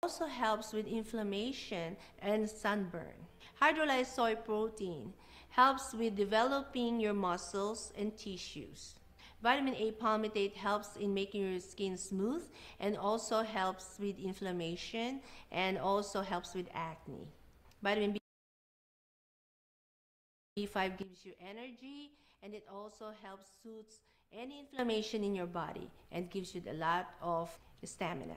also helps with inflammation and sunburn. Hydrolyzed soy protein helps with developing your muscles and tissues. Vitamin A palmitate helps in making your skin smooth and also helps with inflammation and also helps with acne. Vitamin B5 gives you energy and it also helps soothes any inflammation in your body and gives you a lot of stamina.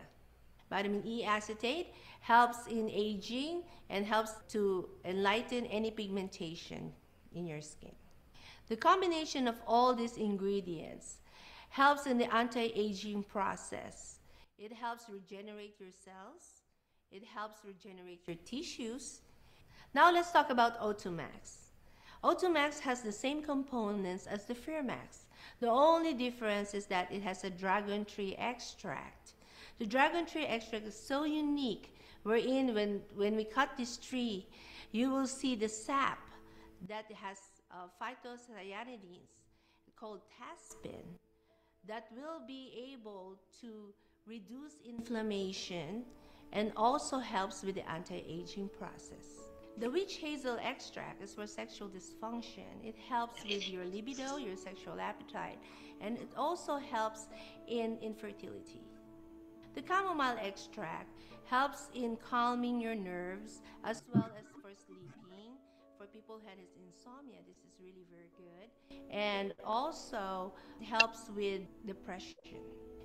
Vitamin E acetate helps in aging and helps to enlighten any pigmentation in your skin. The combination of all these ingredients helps in the anti-aging process. It helps regenerate your cells. It helps regenerate your tissues. Now let's talk about O2 Max. O2 Max has the same components as the Firmax. The only difference is that it has a dragon tree extract. The dragon tree extract is so unique, wherein when we cut this tree, you will see the sap that has phytocyanidins called taspin that will be able to reduce inflammation and also helps with the anti-aging process. The witch hazel extract is for sexual dysfunction. It helps with your libido, your sexual appetite, and it also helps in infertility. The chamomile extract helps in calming your nerves as well as for sleeping. For people who has insomnia, this is really very good. And also helps with depression.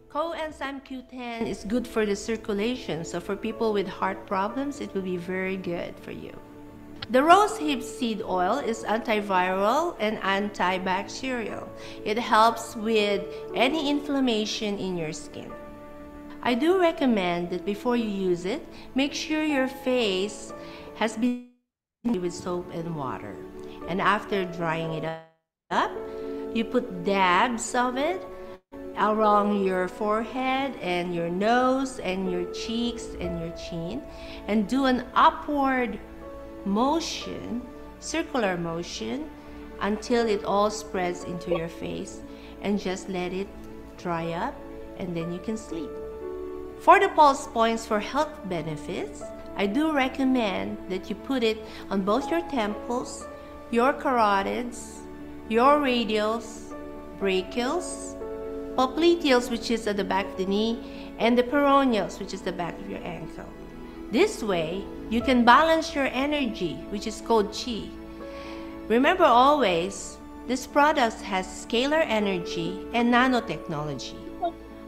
Coenzyme Q10 is good for the circulation. So for people with heart problems, it will be very good for you. The rosehip seed oil is antiviral and antibacterial. It helps with any inflammation in your skin. I do recommend that before you use it, make sure your face has been with soap and water. And after drying it up, you put dabs of it around your forehead and your nose and your cheeks and your chin, and do an upward motion, circular motion, until it all spreads into your face, and just let it dry up, and then you can sleep. For the pulse points for health benefits, I do recommend that you put it on both your temples, your carotids, your radials, brachials, popliteals, which is at the back of the knee, and the peroneals, which is the back of your ankle. This way, you can balance your energy, which is called Qi. Remember always, this product has scalar energy and nanotechnology.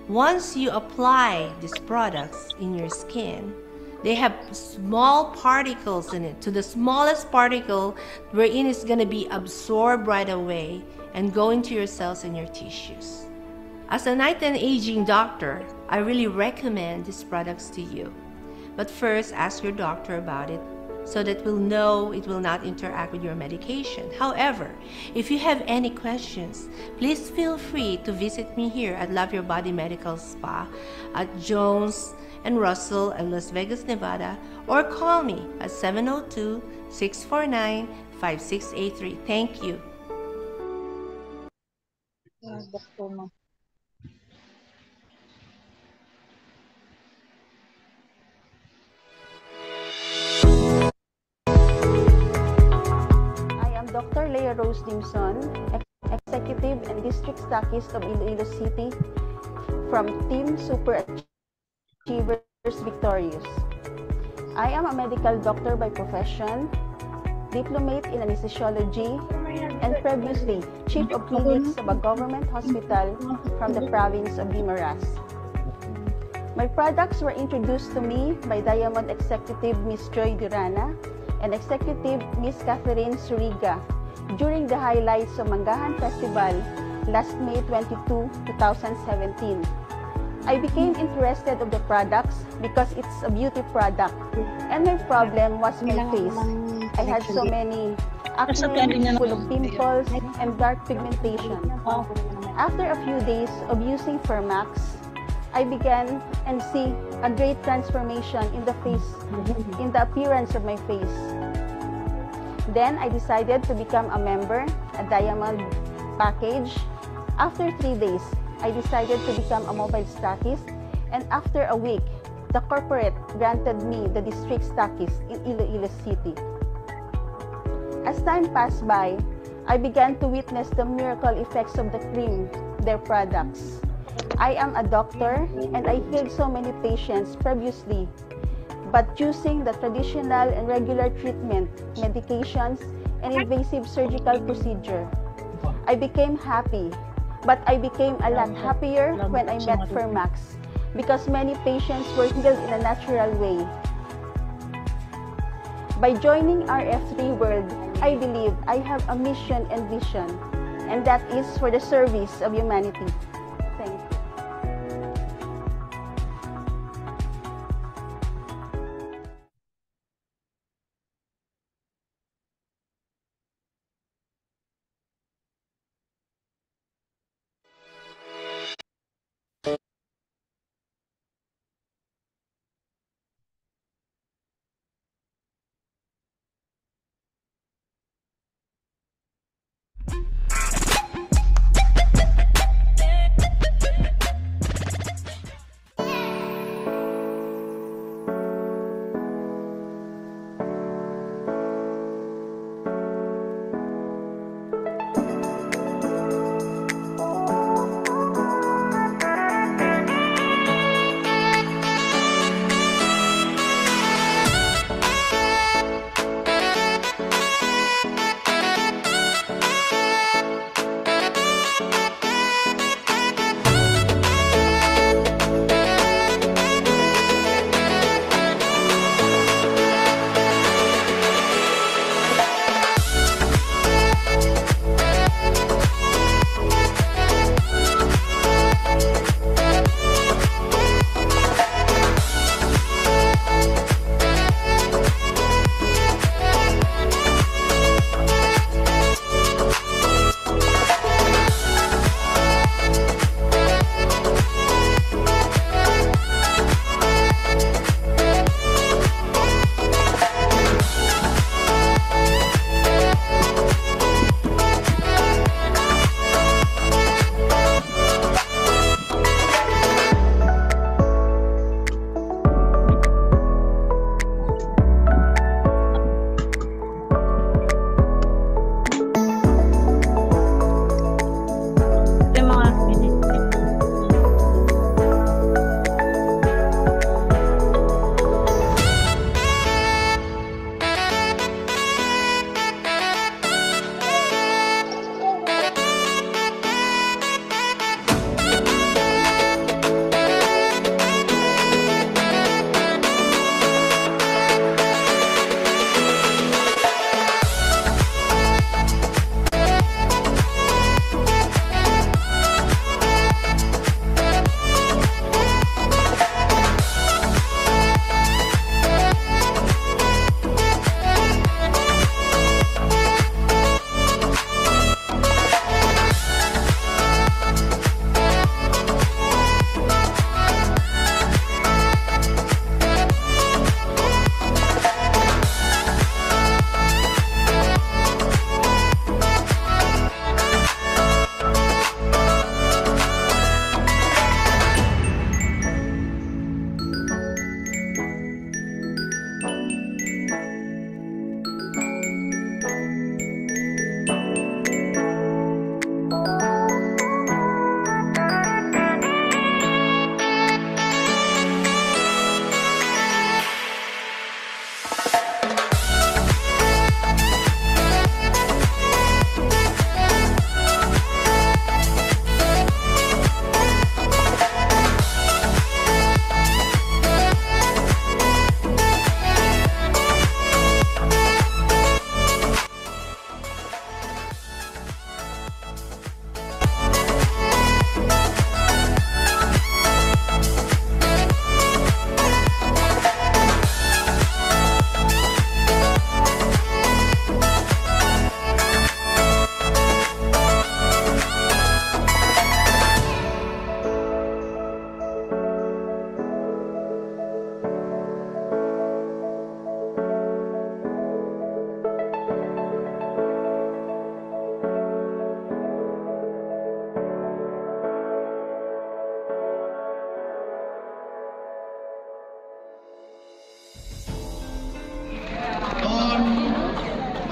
Once you apply these products in your skin, they have small particles in it, to the smallest particle wherein it's going to be absorbed right away and go into your cells and your tissues. As a night and aging doctor, I really recommend these products to you. But first, ask your doctor about it so that we'll know it will not interact with your medication. However, if you have any questions, please feel free to visit me here at Love Your Body Medical Spa at Jones and Russell in Las Vegas, Nevada, or call me at 702-649-5683. Thank you. Dr. Leah Rose Dimson, Executive and District Stockist of Iloilo City from Team Super Achievers Victorious. I am a medical doctor by profession, diplomate in anesthesiology, and previously Chief of Clinics of a government hospital from the province of Guimaras. My products were introduced to me by Diamond Executive Ms. Joy Durana and Executive Ms. Catherine Suriga during the highlights of Manggahan Festival last May 22, 2017. I became interested of the products because it's a beauty product, and my problem was my face. I had so many acne, full of pimples, and dark pigmentation. After a few days of using Firmax, I began and see a great transformation in the face, in the appearance of my face. Then I decided to become a member, a Diamond package. After 3 days, I decided to become a mobile stockist, and after a week, the corporate granted me the district stockist in Iloilo City. As time passed by, I began to witness the miracle effects of the cream, their products. I am a doctor and I healed so many patients previously, but using the traditional and regular treatment, medications, and invasive surgical procedure, I became happy, but I became a lot happier when I met Fermax because many patients were healed in a natural way. By joining RF3 World, I believe I have a mission and vision, and that is for the service of humanity. Thank you.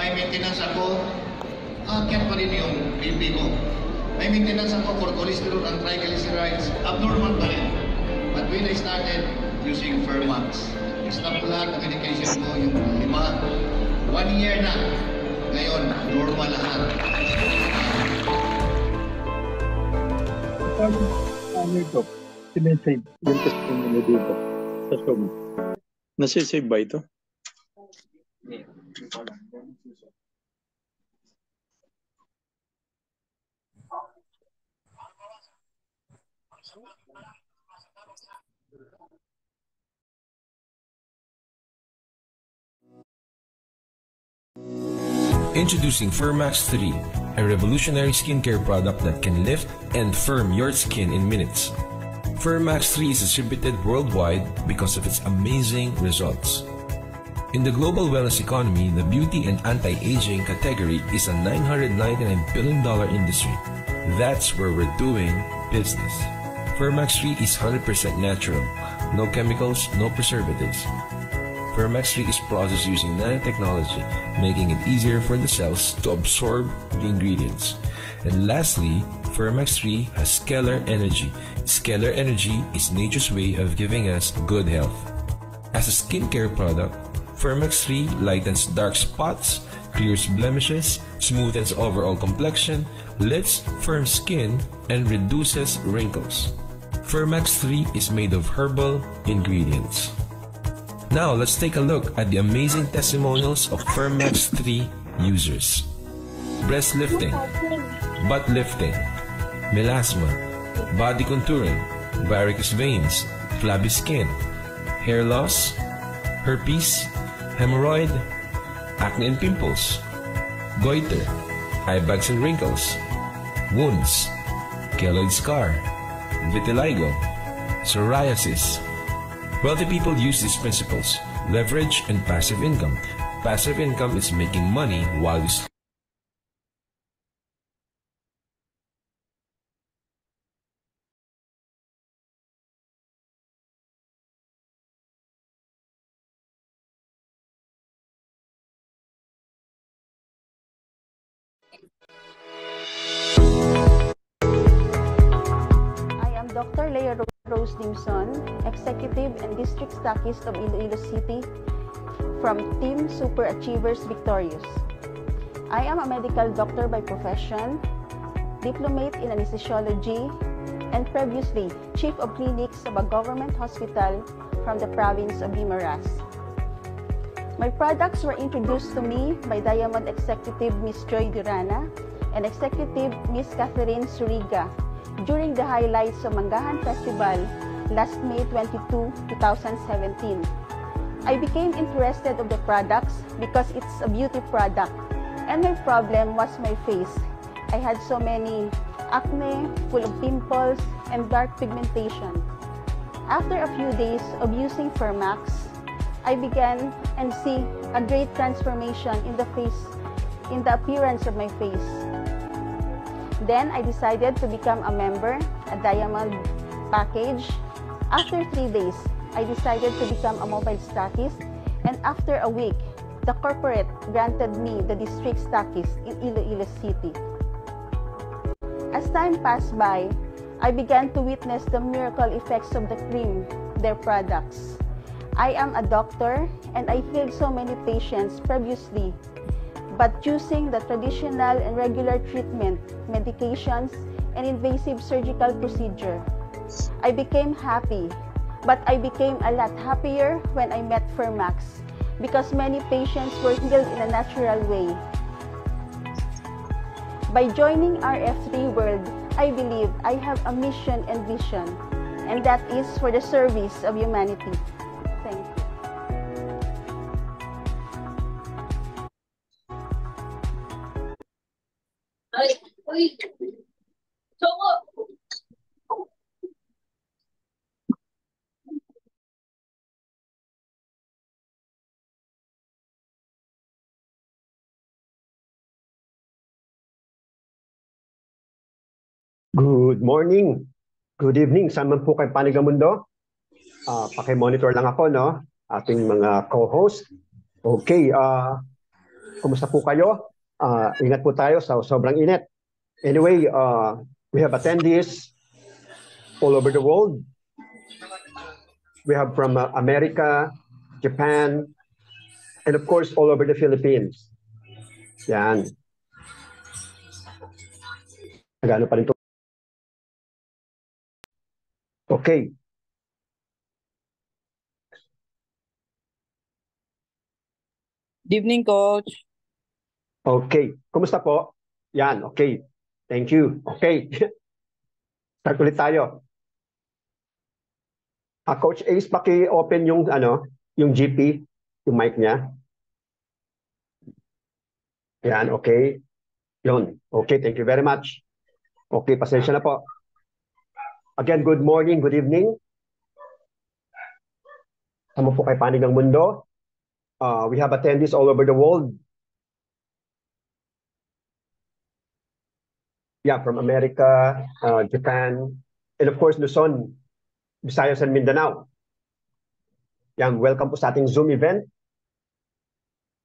may maintenance ako, aakyat pa rin yung BP ko. May maintenance ako for cholesterol and triglycerides, abnormal pa rin. But when I started using Fermax, stop lahat ng medication ko, yung 5, 1 year na. Ngayon, normal lahat. Ano ito? Sinesave yung testimony dito sa show mo. Nasisave ba ito? Introducing Firmax 3, a revolutionary skincare product that can lift and firm your skin in minutes. Firmax 3 is distributed worldwide because of its amazing results. In the global wellness economy, the beauty and anti-aging category is a $999 billion industry. That's where we're doing business. Firmax 3 is 100% natural, no chemicals, no preservatives. Firmax 3 is processed using nanotechnology, making it easier for the cells to absorb the ingredients. And lastly, Firmax 3 has scalar energy. Scalar energy is nature's way of giving us good health. As a skincare product, Firmax 3 lightens dark spots, clears blemishes, smoothens overall complexion, lifts firm skin, and reduces wrinkles. Firmax 3 is made of herbal ingredients. Now, let's take a look at the amazing testimonials of Firmax 3 users. Breast lifting, butt lifting, melasma, body contouring, varicose veins, flabby skin, hair loss, herpes, hemorrhoid, acne and pimples, goiter, eye bags and wrinkles, wounds, keloid scar, vitiligo, psoriasis. Wealthy people use these principles: leverage and passive income. Passive income is making money while you sleep. I am Dr. Leia Rose Dimson, Executive and District Stockist of Iloilo City from Team Super Achievers Victorious. I am a medical doctor by profession, diplomate in anesthesiology, and previously Chief of Clinics of a government hospital from the province of Guimaras. My products were introduced to me by Diamond Executive Ms. Joy Durana and Executive Ms. Catherine Suriga during the highlights of Manggahan Festival last May 22, 2017. I became interested of the products because it's a beauty product, and my problem was my face. I had so many acne, full of pimples, and dark pigmentation. After a few days of using Firmax, I began and see a great transformation in the face, in the appearance of my face. Then I decided to become a member, a Diamond package. After 3 days, I decided to become a mobile stockist, and after a week, the corporate granted me the district stockist in Iloilo City. As time passed by, I began to witness the miracle effects of the cream, their products. I am a doctor and I healed so many patients previously, but using the traditional and regular treatment, medications, and invasive surgical procedure, I became happy, but I became a lot happier when I met Firmax because many patients were healed in a natural way. By joining RF3 World, I believe I have a mission and vision, and that is for the service of humanity. Thank you. Good morning. Good evening. Saan man po kayo panigamundo? Paki-monitor lang ako, no? Ating mga co-host. Okay. Kumusta po kayo? Ingat po tayo sa sobrang init. Anyway, we have attendees all over the world. We have from America, Japan, and of course, all over the Philippines. Yan. Nagano pa rin to. Okay. Good evening, Coach. Okay. Kumusta po? Yan. Okay. Thank you. Okay. Start ulit tayo. Coach Ace, paki-open yung yung GP, yung mic niya. Yan, okay. Yun. Okay, thank you very much. Okay, pasensya na po. Again, good morning, good evening. Tama po kay Panig ng Mundo. We have attendees all over the world. Yeah, from America, Japan, and of course, Luzon, Visayas, and Mindanao. Yan, welcome po sa ating Zoom event.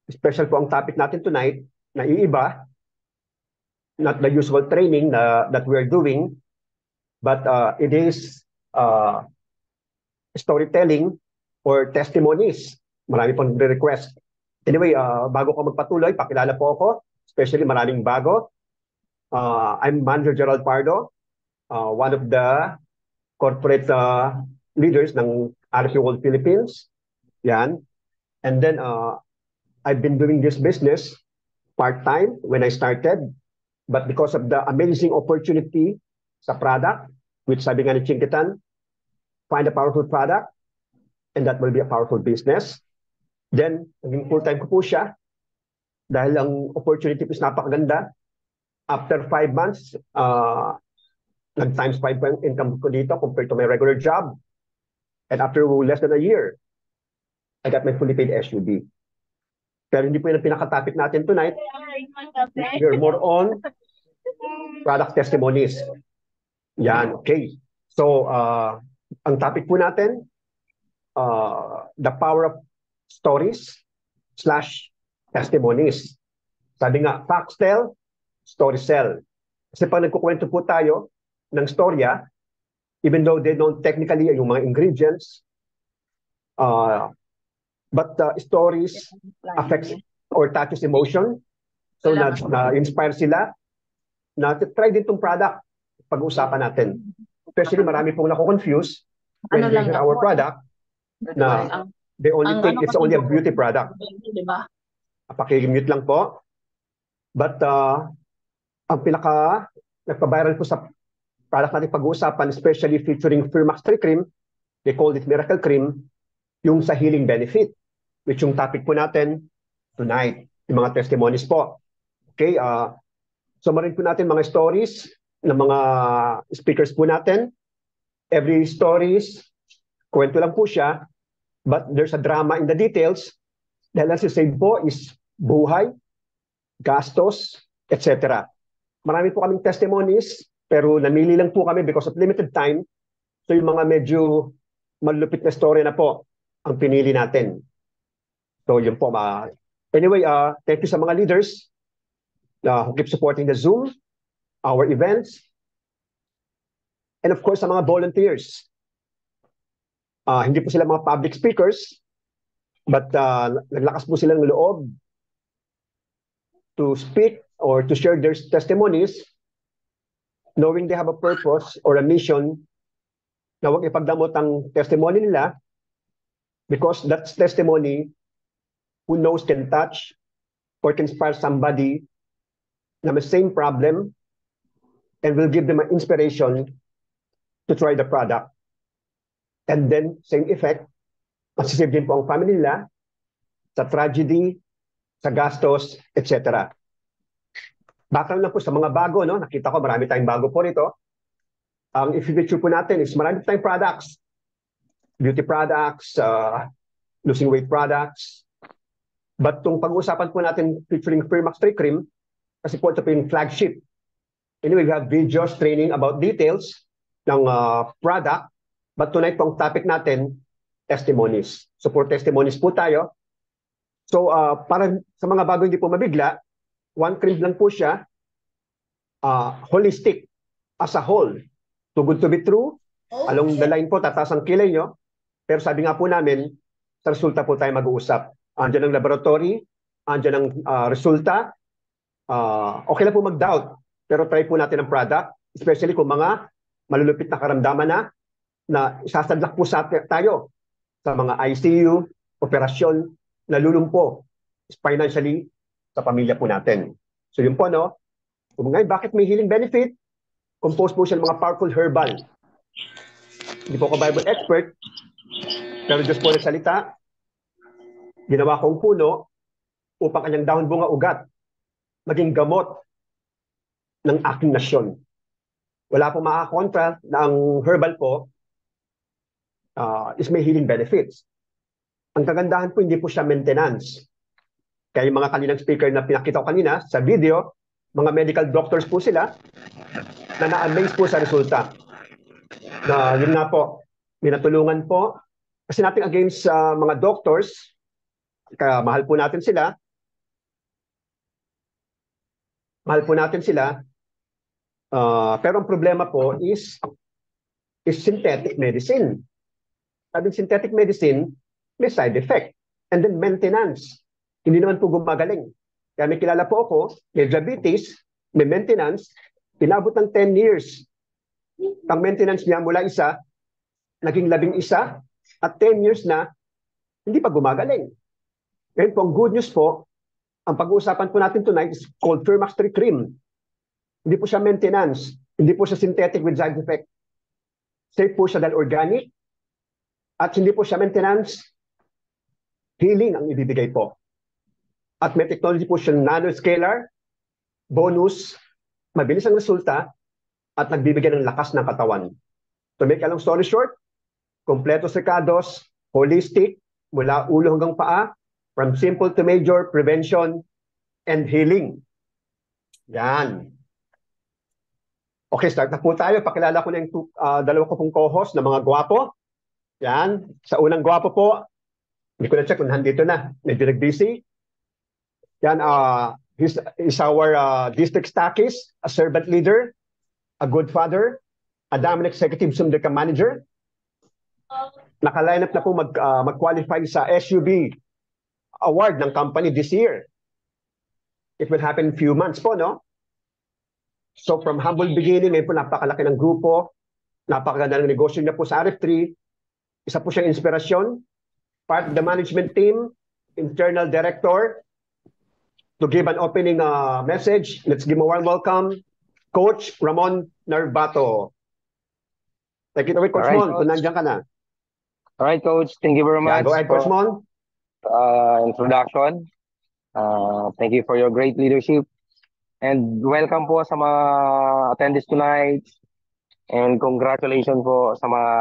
Special po ang topic natin tonight, na iiba, not the usual training that we're doing, but it is storytelling or testimonies. Marami pong request. Anyway, bago ko magpatuloy, pakilala po ako, especially maraming bago. I'm Manager Gerald Pardo, one of the corporate leaders ng RP World Philippines. Yan. And then I've been doing this business part-time when I started. But because of the amazing opportunity sa product, which sabi nga ni Chinkitan, find a powerful product, and that will be a powerful business. Then, naging full-time ko po siya. Dahil ang opportunity is napakaganda. After 5 months, nag-times 5 po yung income ko dito compared to my regular job. And after less than a year, I got my fully paid SUV. Pero hindi po yung pinaka-topic natin tonight. We're more on product testimonies. Yan, okay. So, ang topic po natin, the power of stories / testimonies. Sabi nga, facts tell, stories sell. Kasi pag nagkukwento po tayo ng storya, even though they don't technically yung mga ingredients, but stories affects or touches emotion. So na-inspire sila na try din itong product pag-uusapan natin. Especially marami pong nako-confuse when they hear our product na they only think it's only a beauty product. Paki-mute lang po. But ang pinaka nagpa-viral po sa product natin pag-uusapan, especially featuring Firmax 3 Cream, they call it Miracle Cream, yung sa healing benefit, which yung topic po natin tonight, yung mga testimonies po. Okay, so marin po natin mga stories ng mga speakers po natin. Every stories, kwento lang po siya, but there's a drama in the details. Dahil as you say po is buhay, gastos, etc. Marami po kaming testimonies, pero namili lang po kami because of limited time. So yung mga medyo malupit na story na po ang pinili natin. So yun po. Anyway, thank you sa mga leaders who keep supporting the Zoom, our events, and of course sa mga volunteers. Hindi po sila mga public speakers, but naglakas po sila ng loob to speak or to share their testimonies, knowing they have a purpose or a mission na huwag ipagdamot ang testimony nila, because that's testimony who knows can touch or can inspire somebody na may same problem and will give them an inspiration to try the product. And then, same effect, masisave din po ang family nila sa tragedy, sa gastos, etc. Background lang po sa mga bago, no? Nakita ko marami tayong bago po rito. Ang i-feature po natin is marami tayong products. Beauty products, losing weight products. But itong pag-uusapan po natin featuring Firmax 3 Cream, kasi po ito po yung flagship. Anyway, we have videos training about details ng product. But tonight po ang topic natin, testimonies. So for testimonies po tayo, So para sa mga bago hindi po mabigla, one cream lang po siya, holistic as a whole. Too good to be true. Along the line po, tataas ang kilay nyo. Pero sabi nga po namin, sa resulta po tayo mag-uusap. Andiyan ang laboratory, andiyan ang resulta. Okay lang po mag-doubt, pero try po natin ang product, especially kung mga malulupit na karamdaman na sasadlak po tayo sa mga ICU, operasyon, nalulumpo financially sa pamilya po natin. So yun po, no? Kung ngayon, bakit may healing benefit? Composed po siya ng mga powerful herbal. Hindi po ako Bible expert, pero Diyos po nagsalita, ginawa kong puno upang kanyang dahon bunga ugat maging gamot ng aking nasyon. Wala po makakontra na ang herbal po is may healing benefits. Ang kagandahan po, hindi po siya maintenance. Kaya yung mga kaninang speaker na pinakita ko kanina sa video, mga medical doctors po sila na na-amaze po sa resulta. Na yun nga po, minatulungan po. Kasi natin against mga doctors, kaya mahal po natin sila. Mahal po natin sila. Pero ang problema po is synthetic medicine. Sabing synthetic medicine, may side effect. And then maintenance. Hindi naman po gumagaling. Kaya may kilala po ako, may diabetes, may maintenance, pinabot ng 10 years. Ang maintenance niya mula isa, naging 11, at 10 years na, hindi pa gumagaling. Ngayon po, ang good news po, ang pag-uusapan po natin tonight is called Fermax 3 Cream. Hindi po siya maintenance, hindi po siya synthetic with side effect. Safe po siya dahil organic, at hindi po siya maintenance, healing ang ibibigay po. At may technology po siya nanoscalar, bonus, mabilis ang resulta, at nagbibigay ng lakas ng katawan. To make a long story short, kompleto sekados, holistic, mula ulo hanggang paa, from simple to major, prevention, and healing. Yan. Okay, start na po tayo. Pakilala ko na yung dalawa ko pong co-host na mga gwapo. Yan. Sa unang gwapo po, hindi ko na-check kung nandito na. Medyo nag-busy. Yan, he's our district stackist, a servant leader, a good father, a dominant executive sumdeka manager. Naka-line up na po mag-qualify sa SUB award ng company this year. It will happen in few months po, no? So from humble beginning, ngayon po napakalaki ng grupo, napakaganda ng negosyo niya po sa RF3. Isa po siyang inspirasyon, part of the management team, internal director. To give an opening message, let's give a warm welcome, Coach Ramon Narbato. Take it away, Coach Mon, kung nandiyan ka na. All right, Coach. Thank you very much Go ahead, Coach Mon. Introduction. Thank you for your great leadership. And welcome po sa mga attendees tonight. And congratulations po sa mga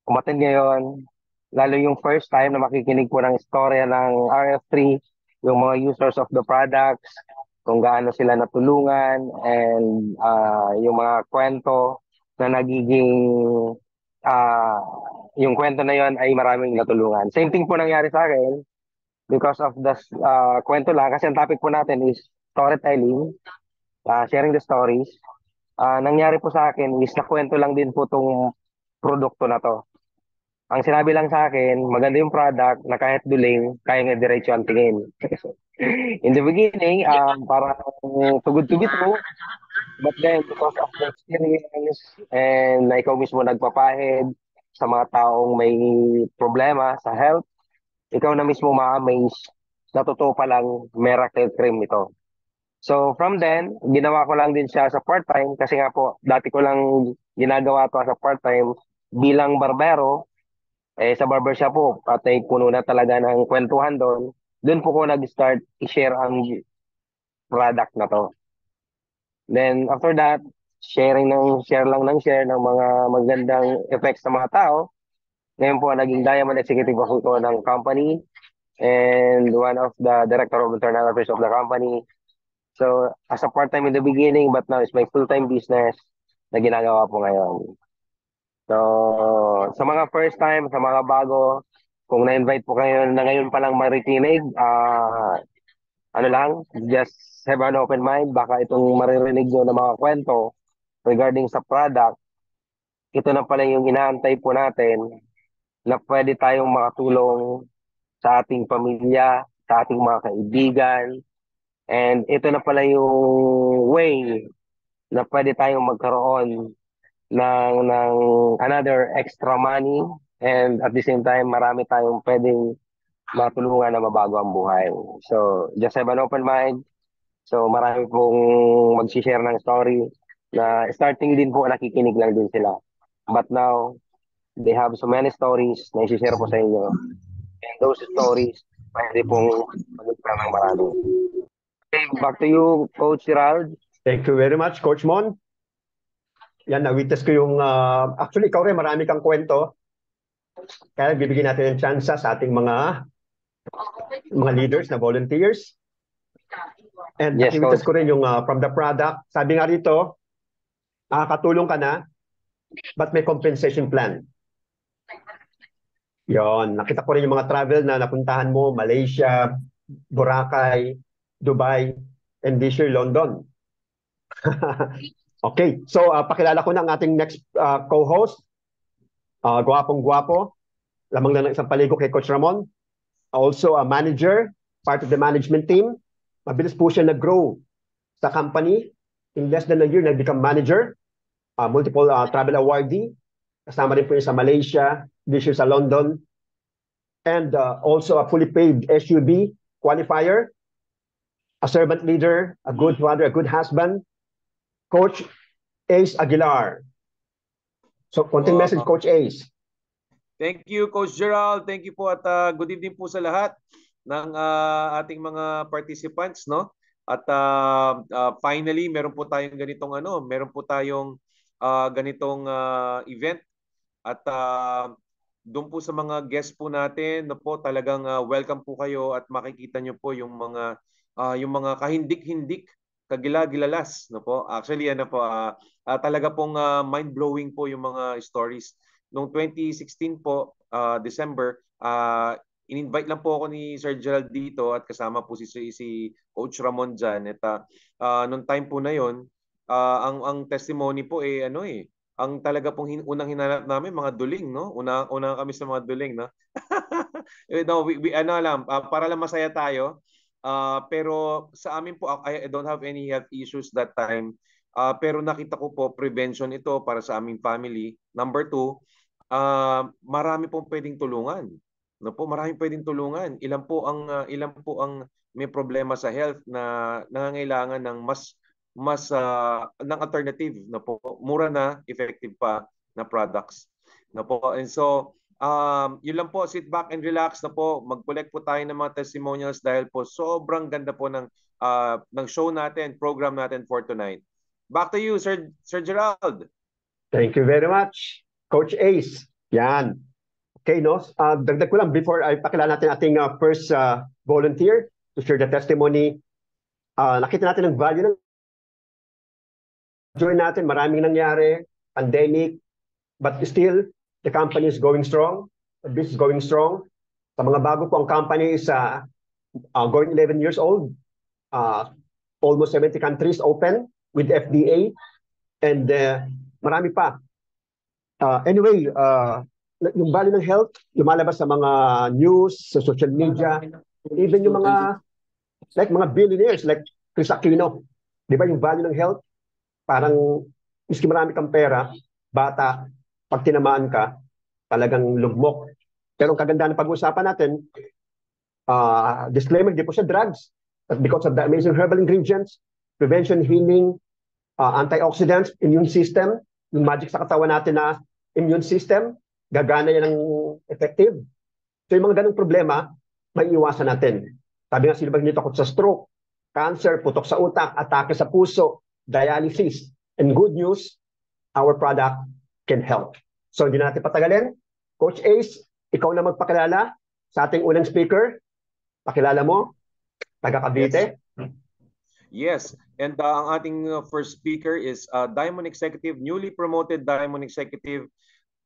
umattend ngayon. Lalo yung first time na makikinig po ng istorya ng RF3, yung mga users of the products, kung gaano sila natulungan, and yung mga kwento na nagiging, yung kwento na yon ay maraming natulungan. Same thing po nangyari sa akin because of the kwento lang, kasi ang topic po natin is storytelling, sharing the stories. Nangyari po sa akin is nakwento lang din po tong produkto na to. Ang sinabi lang sa akin, maganda yung product na kahit duling, kaya nga diretso ang tingin. In the beginning, parang too good to be true. But then, because of the experience and na ikaw mismo nagpapahid sa mga taong may problema sa health, ikaw na mismo ma-amaze na totoo palang miracle cream ito. So from then, ginawa ko lang din siya sa part-time kasi nga po, dati ko lang ginagawa to sa part-time bilang barbero. Sa barbershop po, patay puno na talaga ng kwentuhan doon. Doon po ko nag-start i-share ang product na to. Then after that, share lang ng mga magandang effects sa mga tao. Ngayon po, naging Diamond Executive ako ng company and one of the Director of Internal Affairs of the company. So, as a part-time in the beginning, but now it's my full-time business na ginagawa po ngayon. So, sa mga first time, sa mga bago, kung na-invite po kayo na ngayon pa lang marikinig, ano lang, just have an open mind. Baka itong maririnig nyo na mga kwento regarding sa product, ito na pala yung inaantay po natin na pwede tayong makatulong sa ating pamilya, sa ating mga kaibigan. And ito na pala yung way na pwede tayong magkaroon ng another extra money. And at the same time, marami tayong pwedeng matulungan na mabago ang buhay. So, just have an open mind. So, marami pong mag-share ng story na starting din po, nakikinig lang din sila. But now, they have so many stories na i-share po sa inyo. And those stories, pwede pong mag-inspire ng marami. Okay, back to you, Coach Gerald. Thank you very much, Coach Mon. Yan, na-witness ko yung... actually, ikaw rin, marami kang kwento. Kaya bibigyan natin ng chance sa ating mga leaders na volunteers. And Yes, na-witness Coach. ko rin yung from the product. Sabi nga rito, nakakatulong ka na, but may compensation plan. Yon, nakita ko rin yung mga travel na napuntahan mo, Malaysia, Boracay, Dubai, and this year, London. Okay, so pakilala ko na ang ating next co-host. Gwapong-gwapo, lamang lang ng isang paligo kay Coach Ramon. Also a manager, part of the management team. Mabilis po siya nag-grow sa company. In less than a year, nag-become manager. Multiple travel awardee. Kasama rin po niya sa Malaysia, this year sa London. And also a fully paid SUB qualifier. A servant leader, a good father, a good husband. Coach Ace Aguilar. So, konting message, Coach Ace. Thank you, Coach Gerald. Thank you po at good evening po sa lahat ng ating mga participants, no? At finally, meron po tayong ganitong event at doon po sa mga guests po natin, no po, talagang welcome po kayo at makikita nyo po yung mga kahindik-hindik, kagila-gilalas, no po. Actually, talaga pong mind-blowing po yung mga stories. Noong 2016 po, December, in-invite lang po ako ni Sir Gerald dito at kasama po si Coach Ramon dyan. At noong time po na yon, ang testimony po ang talaga pong unang hinanap namin mga duling, no? Una kami sa mga duling, no? No, para lang masaya tayo. Pero sa amin po, I don't have any health issues that time. Pero nakita ko po, prevention ito para sa aming family. Number 2, marami pong pwedeng tulungan. No po, marami pwedeng tulungan. Ilan po ang may problema sa health na nangangailangan ng ng alternative, no po. Mura na, effective pa na products. No po. And so, yun lang po, sit back and relax na po. Mag-collect po tayo ng mga testimonials dahil po sobrang ganda po ng show natin, program natin for tonight. Back to you, Sir Gerald. Thank you very much, Coach Ace. Yan. Okay, no? Dagdag ko lang before ay pakilala natin ating first volunteer to share the testimony. Nakita natin ang value ng join natin. Maraming nangyari, pandemic, but still, the company is going strong. The business is going strong. Sa mga bago po, ang company is going 11 years old. Almost 70 countries open with FDA. And marami pa. Anyway, yung value ng health, lumalabas sa mga news, sa social media, even yung mga billionaires like Chris Aquino. Di ba yung value ng health? Parang, miski marami kang pera, bata, pag tinamaan ka, talagang lugmok. Pero ang kagandahan ng pag-uusapan natin, disclaimer, di po siya drugs. But because of the amazing herbal ingredients, prevention, healing, antioxidants, immune system, yung magic sa katawan natin na immune system, gagana yan ng effective. So yung mga ganong problema, may iwasan natin. Sabi nga, sino ba nito ako sa stroke, cancer, putok sa utak, atake sa puso, dialysis. And good news, our product can help. So hindi natin patagalin. Coach Ace, ikaw na magpakilala sa ating unang speaker. Pakilala mo, taga Cavite. Yes, and ang ating first speaker is Diamond Executive, newly promoted Diamond Executive,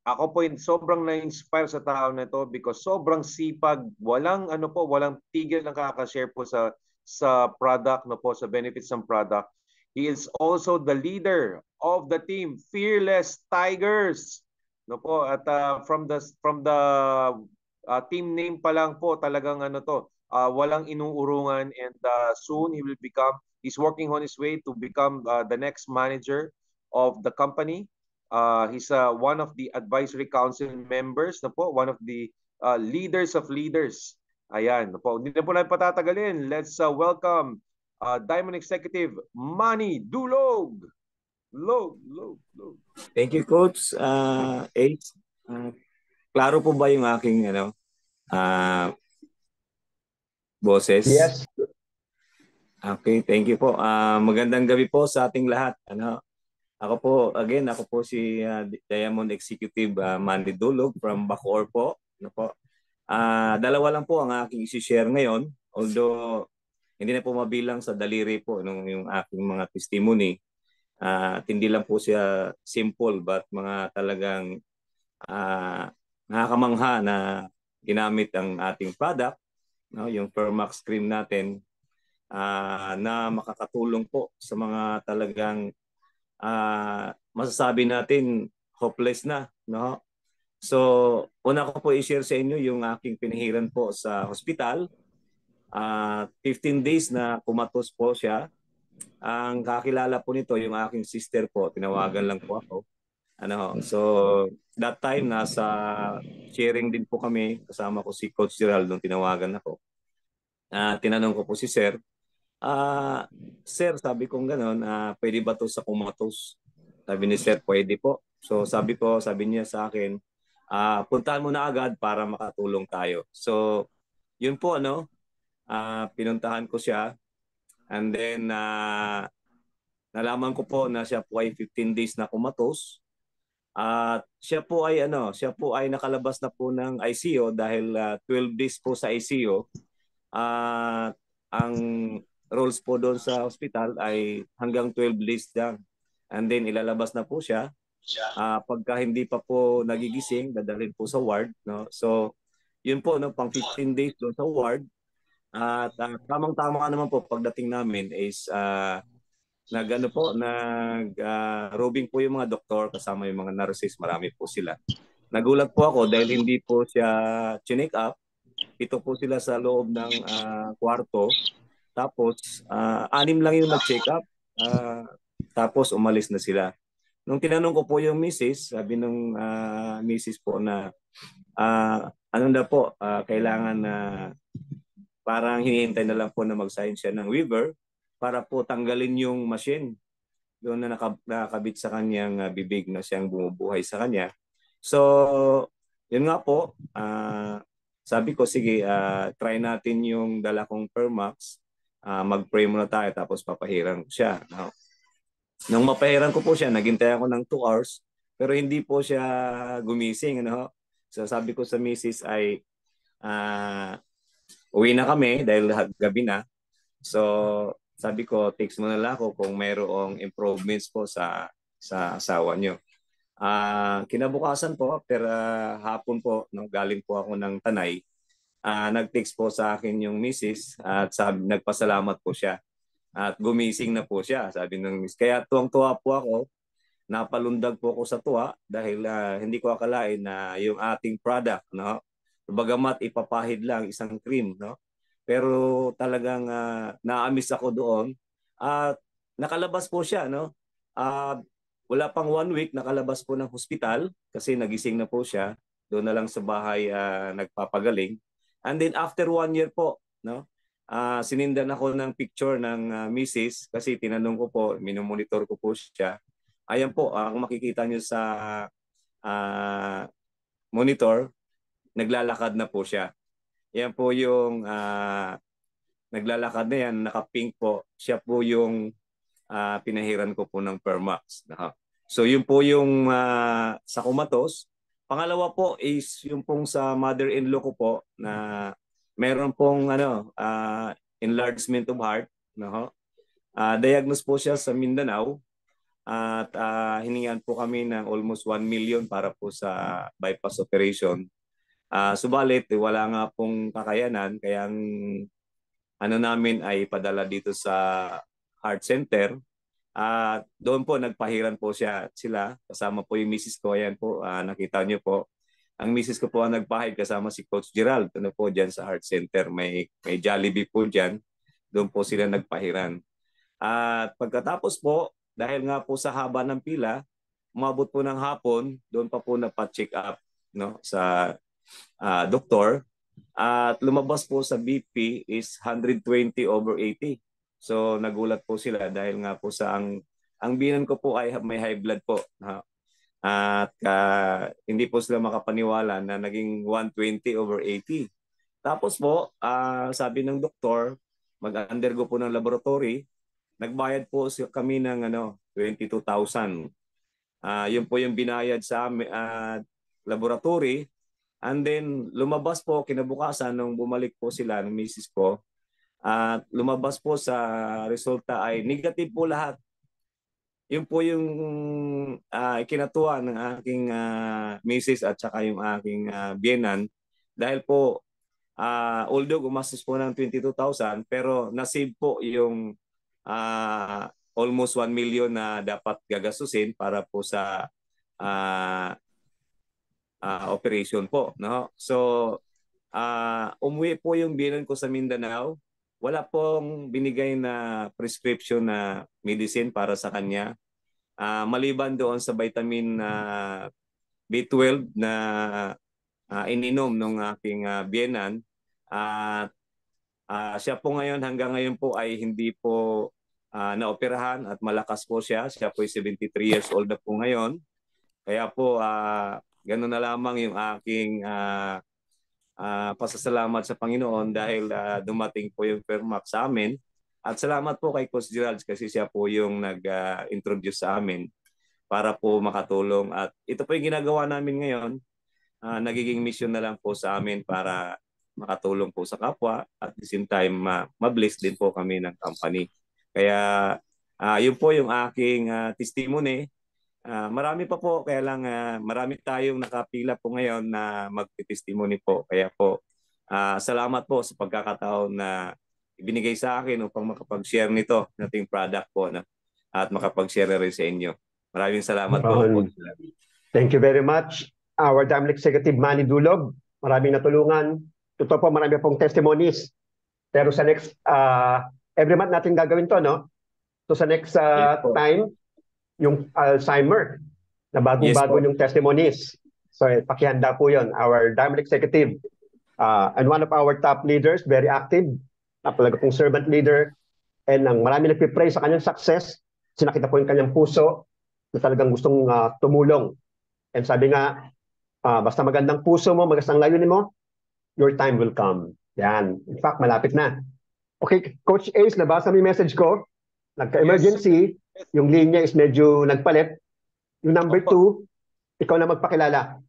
ako po sobrang na-inspire sa tao na to because sobrang sipag, walang walang tigil ng kaka-share po sa product no po, sa benefits ng product. He is also the leader of the team Fearless Tigers. No po, at from the team name pa lang po talagang walang inuurungan, and soon he's working on his way to become the next manager of the company. He's one of the advisory council members, na po, one of the leaders of leaders. Ayan, na po. Hindi na po natin patatagalin. Let's welcome Diamond Executive Manny Dulog. Log. Thank you, Coach Ace. Klaro po ba yung aking boses? Yes. Okay, thank you po. Magandang gabi po sa ating lahat. Ako po si Diamond Executive Manny Dulog from Bacoor po. Dalawa lang po ang aking isi-share ngayon. Although hindi na po mabilang sa daliri po yung aking mga testimony. At hindi lang po siya simple but mga talagang nakakamangha na ginamit ang ating product, yung Fermax cream natin, na makakatulong po sa mga talagang masasabi natin hopeless na. No? So, una ko po i-share sa inyo yung aking pinahiran po sa hospital. 15 days na kumatos po siya. Ang kakilala po nito yung aking sister po, tinawagan lang po ako. So that time nasa sharing din po kami, kasama ko si Coach Gerald nung tinawagan ako. Tinanong ko po si Sir, Sir, sabi kong gano'n, pwede ba to sa kumatos? Sabi ni Sir, pwede po. So sabi niya sa akin, puntahan mo na agad para makatulong tayo. So yun po pinuntahan ko siya. And then nalaman ko po na siya po ay 15 days na kumatos. At siya po ay nakalabas na po ng ICU dahil 12 days po sa ICU. Ang rules po doon sa hospital ay hanggang 12 days lang. And then ilalabas na po siya. Pagka hindi pa po nagigising, dadalhin po sa ward, no? So yun po pang 15 days doon sa ward. At tamang-tama naman po pagdating namin is roving po yung mga doktor kasama yung mga nurses, marami po sila. Nagulat po ako dahil hindi po siya chinek up. Ito po sila sa loob ng kwarto. Tapos 6 lang yung nag-check up. Tapos umalis na sila. Nung tinanong ko po yung misis, sabi nung misis po na kailangan na parang hinihintay na lang po na mag-sign siya ng waiver para po tanggalin yung machine doon na nakabit sa kanyang bibig na siyang bumubuhay sa kanya. So, yun nga po, sabi ko, sige, try natin yung dala kong Fermax. Mag-pray muna tayo tapos papahiran ko siya. Nung mapahiran ko po siya, naghintay ako ng 2 hours pero hindi po siya gumising. So, sabi ko sa misis ay uwi na kami dahil gabi na. So, sabi ko, text mo na lang ako kung mayroong improvements po sa asawa nyo. Kinabukasan po, pero hapon po, galing po ako ng Tanay, nag-text po sa akin yung misis at nagpasalamat po siya. At gumising na po siya, sabi ng misis. Kaya tuwang-tuwa po ako, napalundag po ako sa tuwa dahil hindi ko akalain na yung ating product, bagamat ipapahid lang isang cream, pero talagang naamis ako doon at nakalabas po siya, wala pang 1 week nakalabas po ng hospital kasi nagising na po siya, doon na lang sa bahay nagpapagaling. And then after 1 year po, sinindan ako ng picture ng misis kasi tinanong ko po, minomonitor ko po siya. Ayan po, kung makikita niyo sa monitor, naglalakad na po siya. Yan po yung naglalakad na yan, naka-pink po. Siya po yung pinahiran ko po ng Fermax. So yun po yung sa kumatos. Pangalawa po is yung pong sa mother-in-law ko po na meron pong enlargement of heart. Diagnose po siya sa Mindanao. at hiningan po kami ng almost 1 million para po sa bypass operation. Subalit, wala nga pong kakayanan, kaya ang ano namin ay padala dito sa heart center. Doon po nagpahiran po sila, kasama po yung misis ko. Ayan po, nakita niyo po. Ang misis ko po ang nagpahid kasama si Coach Gerald. Ano po dyan sa heart center. May Jollibee po dyan. Doon po sila nagpahiran. At pagkatapos po, dahil nga po sa haba ng pila, umabot po ng hapon, doon pa po napa-check up, no, sa doktor. At lumabas po sa BP is 120/80. So nagulat po sila dahil nga po sa ang binan ko po ay may high blood po. At hindi po sila makapaniwala na naging 120/80. Tapos po, sabi ng doktor, mag-undergo po ng laboratory. Nagbayad po kami ng 22,000. Yun po yung binayad sa laboratory. And then lumabas po kinabukasan nung bumalik po sila ng misis ko. At lumabas po sa resulta ay negative po lahat. Yun po yung ikinatuwa ng aking misis at saka yung aking biyenan. Dahil po, although gumastos po ng 22,000, pero nasave po yung almost 1 million na dapat gagastusin para po sa operation po, no? So umuwi po yung biyenan ko sa Mindanao. Wala pong binigay na prescription na medicine para sa kanya. Maliban doon sa vitamin B12 na ininom ng aking biyenan. Siya po ngayon, hanggang ngayon po ay hindi po naoperahan at malakas po siya. Siya po ay 73 years old na po ngayon. Kaya po, gano'n na lamang yung aking pasasalamat sa Panginoon dahil dumating po yung Fermax sa amin. At salamat po kay Coach Gerald kasi siya po yung nag-introduce sa amin para po makatulong. At ito po yung ginagawa namin ngayon. Nagiging mission na lang po sa amin para makatulong po sa kapwa at the same time ma-bless din po kami ng company. Kaya yun po yung aking testimony. Marami pa po, kaya lang marami tayong nakapila po ngayon na magti-testimony po. Kaya po, salamat po sa pagkakataon na ibinigay sa akin upang makapag-share nito nating product po at makapag-share rin sa inyo. Maraming salamat po. Thank you very much. Our Diamond Executive Manny Dulog, maraming natulungan. Totoo po, marami pong testimonies. Pero sa next, every month natin gagawin to, no? So sa next time, yung Alzheimer, na bagong-bago yung testimonies. So pakihanda po yun. Our Diamond Executive and one of our top leaders, very active, talaga pong servant leader, and marami nagpipray sa kanyang success. Sinakita po yung kanyang puso na talagang gustong tumulong. And sabi nga, basta magandang puso mo, magandang layunin mo, your time will come. Yan. In fact, malapit na. Okay, Coach Ace, nabasa mo yung message ko. Nagka-emergency, yung linya is medyo nagpalit. Yung number 2, ikaw na magpakilala.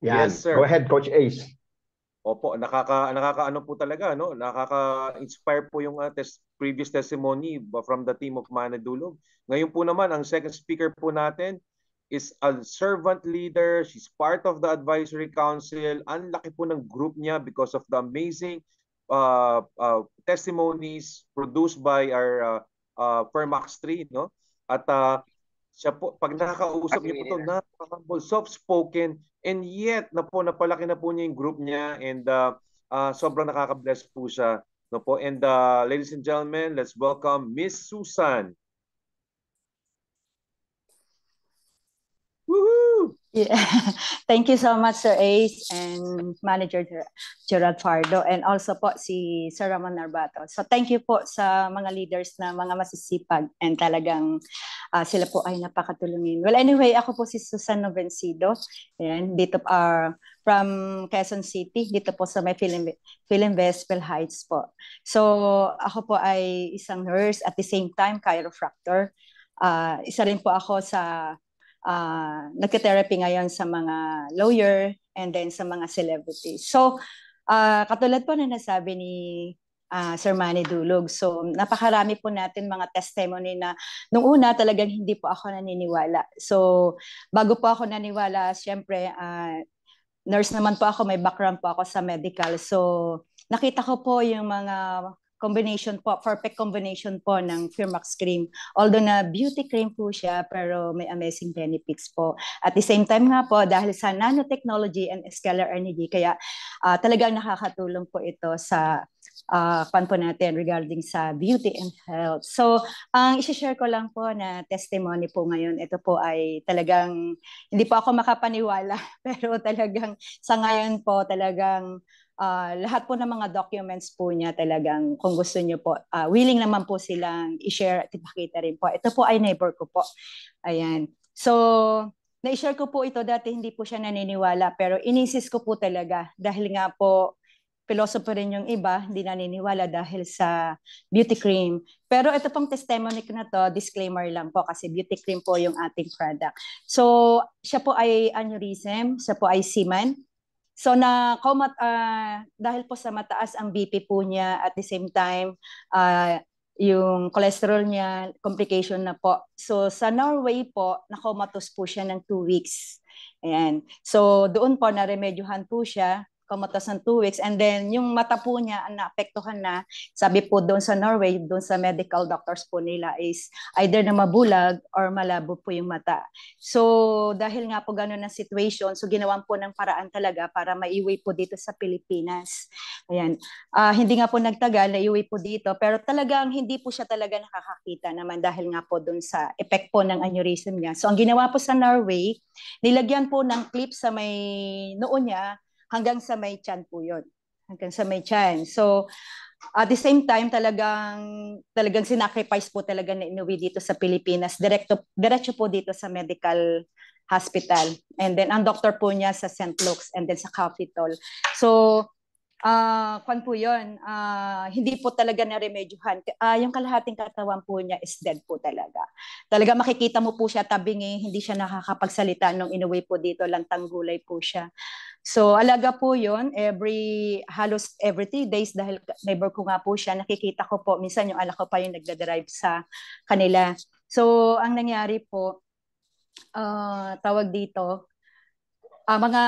Yan. Yes, sir. Go ahead, Coach Ace. Opo, nakakaano po talaga, no? Nakaka-inspire po yung previous testimony from the team of Manny Dulog. Ngayon po naman, ang second speaker po natin is a servant leader. She's part of the advisory council. Ang laki po ng group niya because of the amazing testimonies produced by our Fermax 3, no? At siya po, pag nakakausap niyo po ito, napaka-humble, soft-spoken, and yet napalaki na po niya yung group niya, and sobrang nakaka-bless po siya, no po. And ladies and gentlemen, let's welcome Miss Susan. Woohoo! Yeah. Thank you so much, Sir Ace and Manager Gerald Fardo, and also po si Sir Ramon Narbato. So thank you po sa mga leaders na mga masisipag and talagang sila po ay napakatulungin. Well, anyway, ako po si Susan Novencido. Ayan, dito from Quezon City, dito po sa may Philinvestville Heights po. So ako po ay isang nurse at the same time chiropractor. Isa rin po ako sa nagka-therapy ngayon sa mga lawyer and then sa mga celebrities. So, katulad po na nasabi ni Sir Manny Dulog. So napakarami po natin mga testimony na nung una talagang hindi po ako naniniwala. So bago po ako naniwala, syempre nurse naman po ako, may background po ako sa medical. So nakita ko po yung mga combination po, perfect combination po ng Firmax cream. Although na beauty cream po siya, pero may amazing benefits po. At the same time nga po, dahil sa nanotechnology and scalar energy, kaya talagang nakakatulong po ito sa pan po natin regarding sa beauty and health. So, ang isi-share ko lang po na testimony po ngayon, ito po ay talagang, hindi po ako makapaniwala, pero talagang sa ngayon po, talagang lahat po ng mga documents po niya talagang kung gusto niyo po, willing naman po silang i-share at ipakita rin po. Ito po ay neighbor ko po. Ayan. So, na-share ko po ito dati, hindi po siya naniniwala, pero ininsist ko po talaga dahil nga po philosopher rin yung iba, hindi naniniwala dahil sa beauty cream. Pero ito pong testimony ko na to, disclaimer lang po kasi beauty cream po yung ating product. So, siya po ay aneurysm, siya po ay seaman. So dahil po sa mataas ang BP po niya, at the same time yung cholesterol niya, complication na po. So sa Norway po, nakomatos po siya ng 2 weeks. Ayan. So doon po naremedyohan po siya, kumatos ng 2 weeks, and then yung mata po niya ang naapektuhan na, sabi po doon sa Norway, doon sa medical doctors po nila is either na mabulag or malabo po yung mata. So dahil nga po gano'n na situation, so ginawan po ng paraan talaga para maiuwi po dito sa Pilipinas. Ayan. Hindi nga po nagtagal, naiuwi po dito, pero talagang hindi po siya talaga nakakakita naman dahil nga po doon sa effect po ng aneurysm niya. So ang ginawa po sa Norway, nilagyan po ng clip sa may noo niya, hanggang sa may tiyan po yun. Hanggang sa may tiyan. So, at the same time, talagang sinacrifice po talaga na inuwi dito sa Pilipinas. Diretso po dito sa medical hospital. And then, ang doctor po niya sa St. Luke's and then sa Capitol. So, kwan po yun, hindi po talaga na-remedyohan. Yung kalahating katawan po niya is dead po talaga. Talaga makikita mo po siya tabingi, hindi siya nakakapagsalita nung inuwi po dito, lantang gulay po siya. So alaga po yun, halos every 3 days dahil neighbor ko nga po siya, nakikita ko po, minsan yung anak ko pa yung nagdadrive sa kanila. So ang nangyari po, tawag dito, mga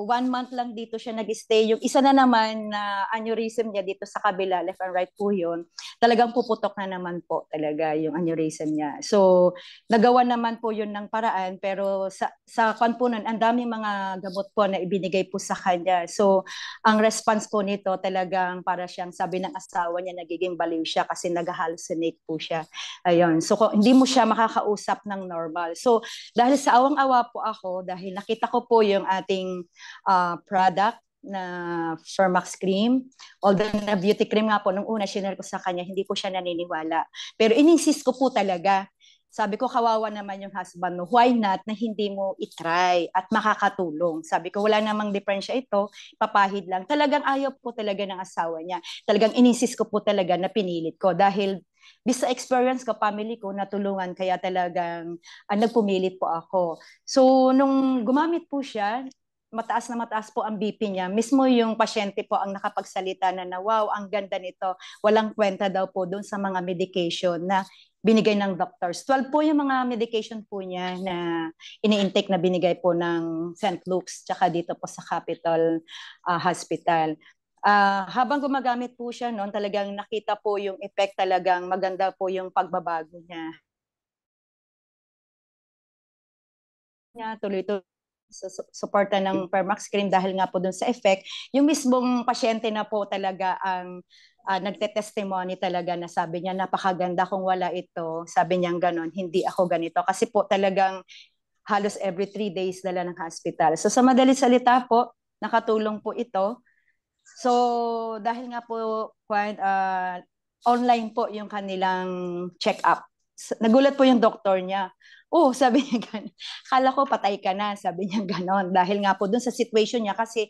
1 month lang dito siya nag-stay. Yung isa na naman na aneurysm niya dito sa kabila, left and right po yun, talagang puputok na naman po talaga yung aneurysm niya. So, nagawa naman po yun ng paraan, pero sa kwan po nun, ang dami mga gamot po na ibinigay po sa kanya. So, ang response po nito talagang para siyang sabi ng asawa niya, nagiging baliw siya kasi nag-hallucinate po siya. Ayun. So, hindi mo siya makakausap ng normal. So, dahil sa awang-awa po ako, dahil nakita ko po yung ating product na Firmax cream. Although na beauty cream nga po, nung una shinare ko sa kanya, hindi po siya naniniwala. Pero ininsist ko po talaga. Sabi ko, kawawa naman yung husband mo. Why not na hindi mo itry at makakatulong? Sabi ko, wala namang diferensya ito. Papahid lang. Talagang ayaw po talaga ng asawa niya. Talagang ininsist ko po talaga na pinilit ko. Dahil bisa experience ko, family ko, natulungan. Kaya talagang nagpumilit po ako. So, nung gumamit po siya, mataas na mataas po ang BP niya. Mismo yung pasyente po ang nakapagsalita na wow, ang ganda nito. Walang kwenta daw po doon sa mga medication na binigay ng doctors. 12 po yung mga medication po niya na ini-intake na binigay po ng St. Luke's tsaka dito po sa Capitol Hospital. Habang gumagamit po siya noon, talagang nakita po yung effect, talagang maganda po yung pagbabago niya. Tuloy-tuloy suporta ng Firmax cream dahil nga po dun sa effect. Yung mismong pasyente na po talaga ang nagte-testimony talaga na sabi niya, napakaganda kung wala ito. Sabi niya gano'n, hindi ako ganito. Kasi po talagang halos every 3 days dala ng hospital. So sa madaling salita po, nakatulong po ito. So dahil nga po online po yung kanilang check-up. Nagulat po yung doktor niya. Oh, sabi niya gano'n. Kala ko patay ka na, sabi niya gano'n. Dahil nga po dun sa situation niya, kasi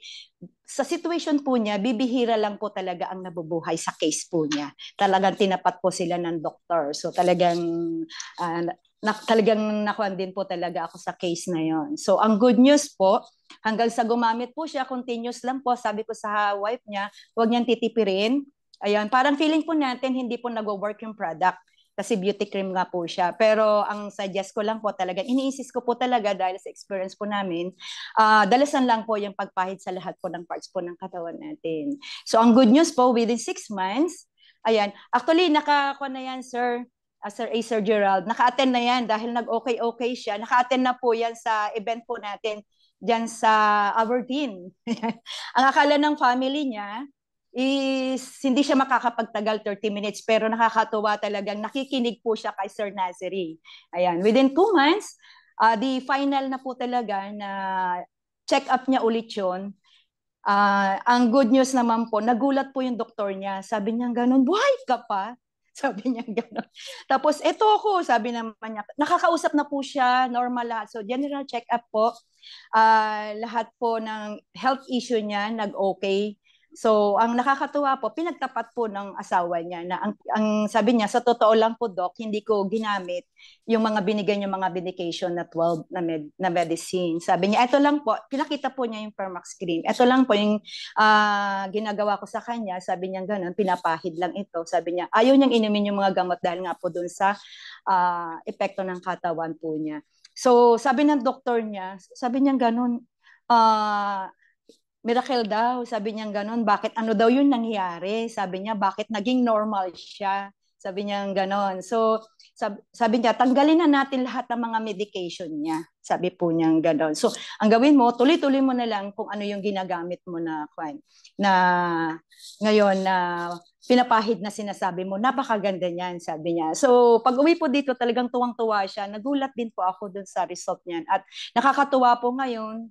sa situation po niya, bibihira lang po talaga ang nabubuhay sa case po niya. Talagang tinapat po sila ng doktor. So talagang talagang nakuha din po talaga ako sa case na yon. So ang good news po, hanggang sa gumamit po siya, continuous lang po, sabi ko sa wife niya, huwag niyang titipirin. Ayan, parang feeling po natin hindi po nagwo-work yung product kasi beauty cream nga po siya. Pero ang suggest ko lang po talaga, iniinsist ko po talaga dahil sa experience po namin, dalasan lang po yung pagpahid sa lahat po ng parts po ng katawan natin. So ang good news po, within 6 months, ayan, actually nakakuha na yan, sir. Sir Gerald, naka-attend na yan dahil nag-okay siya. Naka-attend na po yan sa event po natin dyan sa Aberdeen. Ang akala ng family niya is hindi siya makakapagtagal 30 minutes pero nakakatuwa talagang nakikinig po siya kay Sir Nazari. Ayan, within 2 months, the final na po talaga na check up niya ulit yun. Ang good news naman po, nagulat po yung doktor niya. Sabi niya gano'n, buhay ka pa? Sabi niya gano'n. Tapos, eto ako, sabi naman niya, nakakausap na po siya, normal lahat. So, general check-up po. Lahat po ng health issue niya, nag-okay. So, ang nakakatuwa po, pinagtapat po ng asawa niya na ang sabi niya, sa totoo lang po, Doc, hindi ko ginamit yung mga binigay niyo mga medication na 12 na medicine. Sabi niya, ito lang po, pinakita po niya yung Permax cream. Ito lang po yung ginagawa ko sa kanya. Sabi niya gano'n, pinapahid lang ito. Sabi niya, ayaw niyang inumin yung mga gamot dahil nga po dun sa epekto ng katawan po niya. So, sabi ng doktor niya, sabi niya gano'n, miracle daw, sabi niya gano'n, bakit ano daw yun nangyari? Sabi niya, bakit naging normal siya? Sabi niya gano'n. So, sabi niya, tanggalin na natin lahat ng mga medication niya. Sabi po niya gano'n. So, ang gawin mo, tuloy-tuloy mo na lang kung ano yung ginagamit mo na ngayon na pinapahid na sinasabi mo, napakaganda niyan, sabi niya. So, pag uwi po dito, talagang tuwang-tuwa siya. Nagulat din po ako dun sa result niyan. At nakakatuwa po ngayon,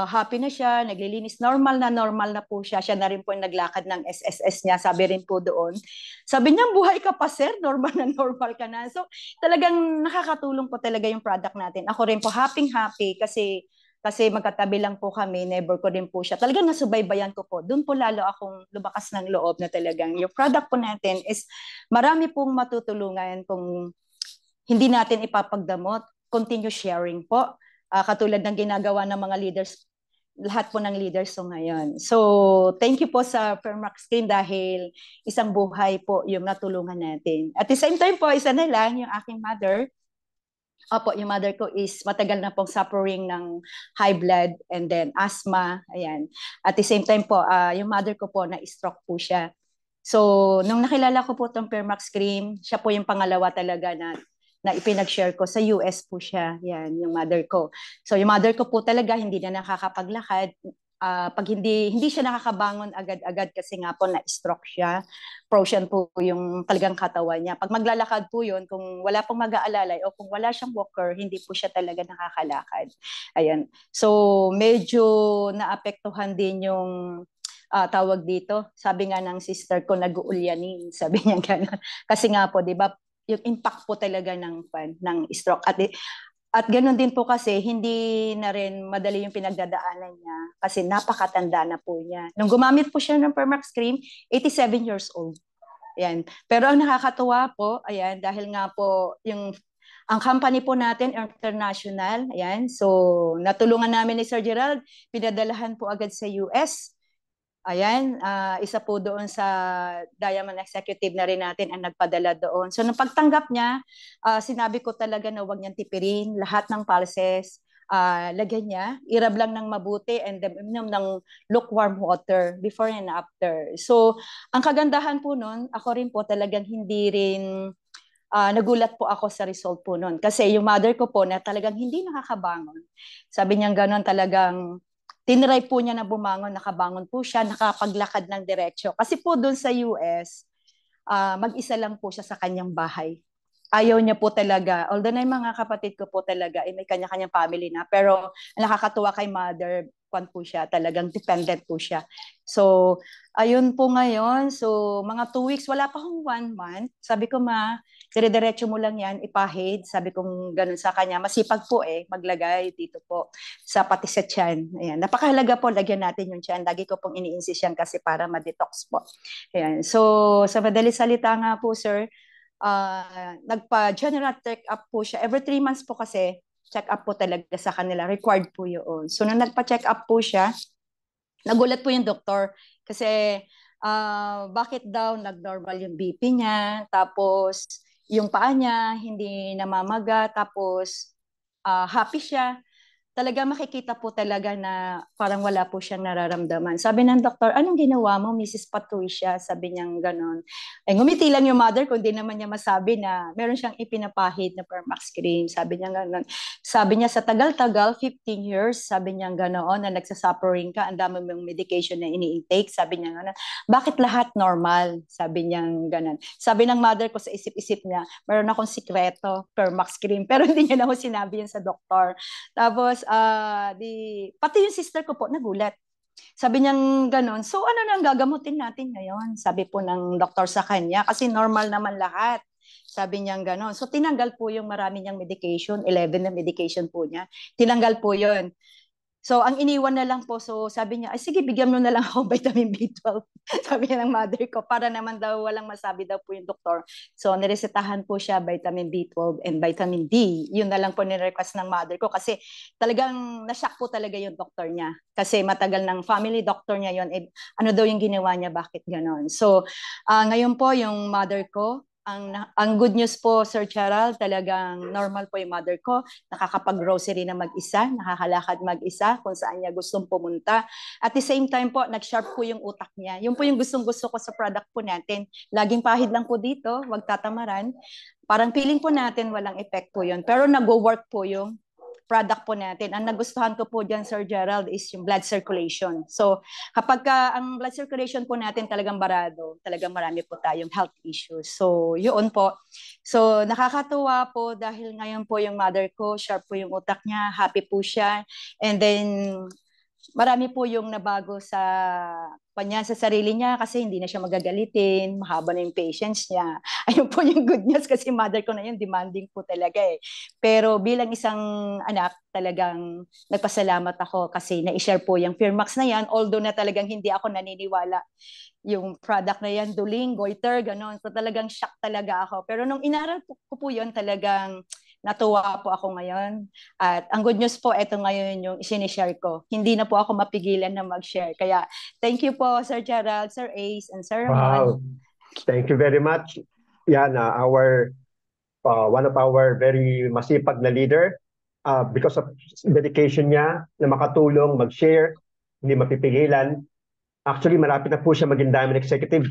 happy na siya, naglilinis, normal na po siya. Siya na rin po yung naglakad ng SSS niya, sabi rin po doon. Sabi niya, buhay ka pa sir, normal ka na. So talagang nakakatulong po talaga yung product natin. Ako rin po happy kasi magkatabi lang po kami, neighbor ko din po siya. Talagang nasubaybayan ko po. Doon po lalo akong lumakas ng loob na talagang yung product po natin is marami pong matutulungan kung hindi natin ipapagdamot. Continue sharing po. Katulad ng ginagawa ng mga leaders, lahat po ng leaders so ngayon. So, thank you po sa Permax Cream dahil isang buhay po yung natulungan natin. At the same time po, isa na lang, yung aking mother. Opo, yung mother ko is matagal na pong suffering ng high blood and then asthma. Ayan. At the same time po, yung mother ko po na-stroke po siya. So, nung nakilala ko po itong Permax Cream, siya po yung pangalawa talaga na ipinag-share ko sa US po siya. Yan, yung mother ko. So, yung mother ko po talaga hindi na nakakapaglakad. Pag hindi siya nakakabangon agad-agad kasi nga po na-stroke siya. Frozen po yung talagang katawan niya. Pag maglalakad po yun, kung wala pong mag-aalalay o kung wala siyang walker, hindi po siya talaga nakakalakad. Ayan. So, medyo naapektuhan din yung tawag dito. Sabi nga ng sister ko, nag-uulyanin. Sabi niya gano'n. Kasi nga po, di ba, yung impact po talaga ng stroke. At ganoon din po kasi hindi na rin madali yung pinagdadaanan niya kasi napakatanda na po niya. Nung gumamit po siya ng Permax Cream, 87 years old. Ayan. Pero ang nakakatuwa po, ayan, dahil nga po ang company po natin, international, ayan, so natulungan namin ni Sir Gerald, pinadalahan po agad sa US. Ayan, isa po doon sa Diamond Executive na rin natin ang nagpadala doon. So, nung pagtanggap niya, sinabi ko talaga na huwag niyang tipirin lahat ng pulses, lagyan niya, irab lang ng mabuti and then inom ng lukewarm water before and after. So, ang kagandahan po nun, ako rin po talagang hindi rin nagulat po ako sa result po nun. Kasi yung mother ko po na talagang hindi nakakabangon. Sabi niya gano'n talagang tinry po niya na bumangon, nakabangon po siya, nakapaglakad ng diretsyo. Kasi po doon sa US, mag-isa lang po siya sa kanyang bahay. Ayaw niya po talaga, although na yung mga kapatid ko po talaga, may kanya-kanyang family na, pero nakakatuwa kay mother, po siya, talagang dependent po siya. So, ayun po ngayon, so mga 2 weeks, wala pa akong 1 month. Sabi ko, dire-diretso mo lang yan, ipahid. Sabi kong ganun sa kanya, masipag po maglagay dito po, sa pati sa tiyan. Ayan. Napakahalaga po, lagyan natin yung tiyan. Lagi ko pong ini-insist yan kasi para ma-detox po. Ayan. So, sa madali salita nga po, sir, nagpa-general check-up po siya. Every 3 months po kasi, check-up po talaga sa kanila. Required po yun. So, nung nagpa-check-up po siya, nagulat po yung doktor kasi bakit daw nag-normal yung BP niya, tapos yung paa niya hindi namamaga, tapos happy siya. Talaga makikita po talaga na parang wala po siyang nararamdaman. Sabi ng doktor, anong ginawa mo, Mrs. Patricia? Sabi niya gano'n. Ay, ngumiti lang yung mother ko, hindi naman niya masabi na meron siyang ipinapahid na Permax cream. Sabi niya gano'n. Sabi niya sa tagal-tagal, 15 years, sabi niya gano'n, na nagsasuffering ka, ang dami mong medication na ini-intake. Sabi niya gano'n. Bakit lahat normal? Sabi niya gano'n. Sabi ng mother ko sa isip-isip niya, meron akong sikreto, Permax cream. Pero hindi niya na ako sinabi yun sa doktor. Tapos, pati yung sister ko po nagulat. Sabi niya ganon, so ano nang gagamutin natin ngayon? Sabi po ng doktor sa kanya, kasi normal naman lahat. Sabi niya ganon. So tinanggal po yung marami niyang medication, 11 na medication po niya. Tinanggal po yun. So, ang iniwan na lang po, so sabi niya, ay sige, bigyan mo na lang ako vitamin B12. Sabi niya ng mother ko, para naman daw walang masabi daw po yung doktor. So, niresetahan po siya vitamin B12 and vitamin D. Yun na lang po nirequest ng mother ko kasi talagang nashock po talaga yung doktor niya. Kasi matagal ng family doctor niya yun. Eh, ano daw yung ginawa niya, bakit ganon? So, ngayon po yung mother ko, ang good news po, Sir Gerald, talagang normal po yung mother ko. Nakakapag-grocery na mag-isa, nakakalakad mag-isa kung saan niya gustong pumunta. At the same time po, nag-sharp po yung utak niya. Yun po yung gustong-gusto ko sa product po natin. Laging pahid lang po dito, wag tatamaran. Parang feeling po natin walang effect po yun. Pero nag-work po yung product po natin. Ang nagustuhan ko po dyan, Sir Gerald, is yung blood circulation. So, kapag ang blood circulation po natin talagang barado, talagang marami po tayong health issues. So, yun po. So, nakakatuwa po dahil ngayon po yung mother ko, sharp po yung utak niya, happy po siya. And then, marami po yung nabago sa kanya, sa sarili niya kasi hindi na siya magagalitin, mahaba na yung patience niya. Ayun po yung good news kasi mother ko na yun, demanding po talaga eh. Pero bilang isang anak, talagang nagpasalamat ako kasi na-share po yung Firmax na yan, although na talagang hindi ako naniniwala yung product na yan, duling, goiter, gano'n. So talagang shock talaga ako. Pero nung inaral ko po yun, talagang natuwa po ako ngayon. At ang good news po, ito ngayon yung isinishare ko. Hindi na po ako mapigilan na mag-share. Kaya thank you po, Sir Gerald, Sir Ace, and Sir Wow. Ramon. Thank you very much. Yan, one of our very masipag na leader, because of dedication niya na makatulong, mag-share, hindi mapipigilan. Actually, marapit na po siya maging Diamond Executive.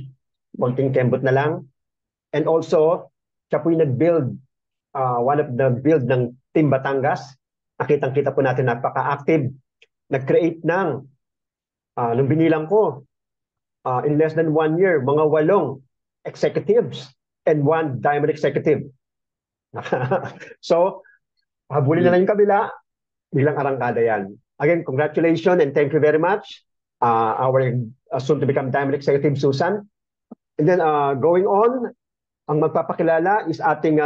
Konting kembot na lang. And also, siya po yung nag-build, one of the build ng Team Batangas. Nakitang-kita po natin napaka-active. Nag-create ng, nung binilang ko, in less than 1 year, mga 8 executives and 1 Diamond Executive. So, habulin na lang yung kabila, bilang arangkada yan. Again, congratulations and thank you very much. Our soon-to-become Diamond Executive, Susan. And then, going on, ang magpapakilala is ating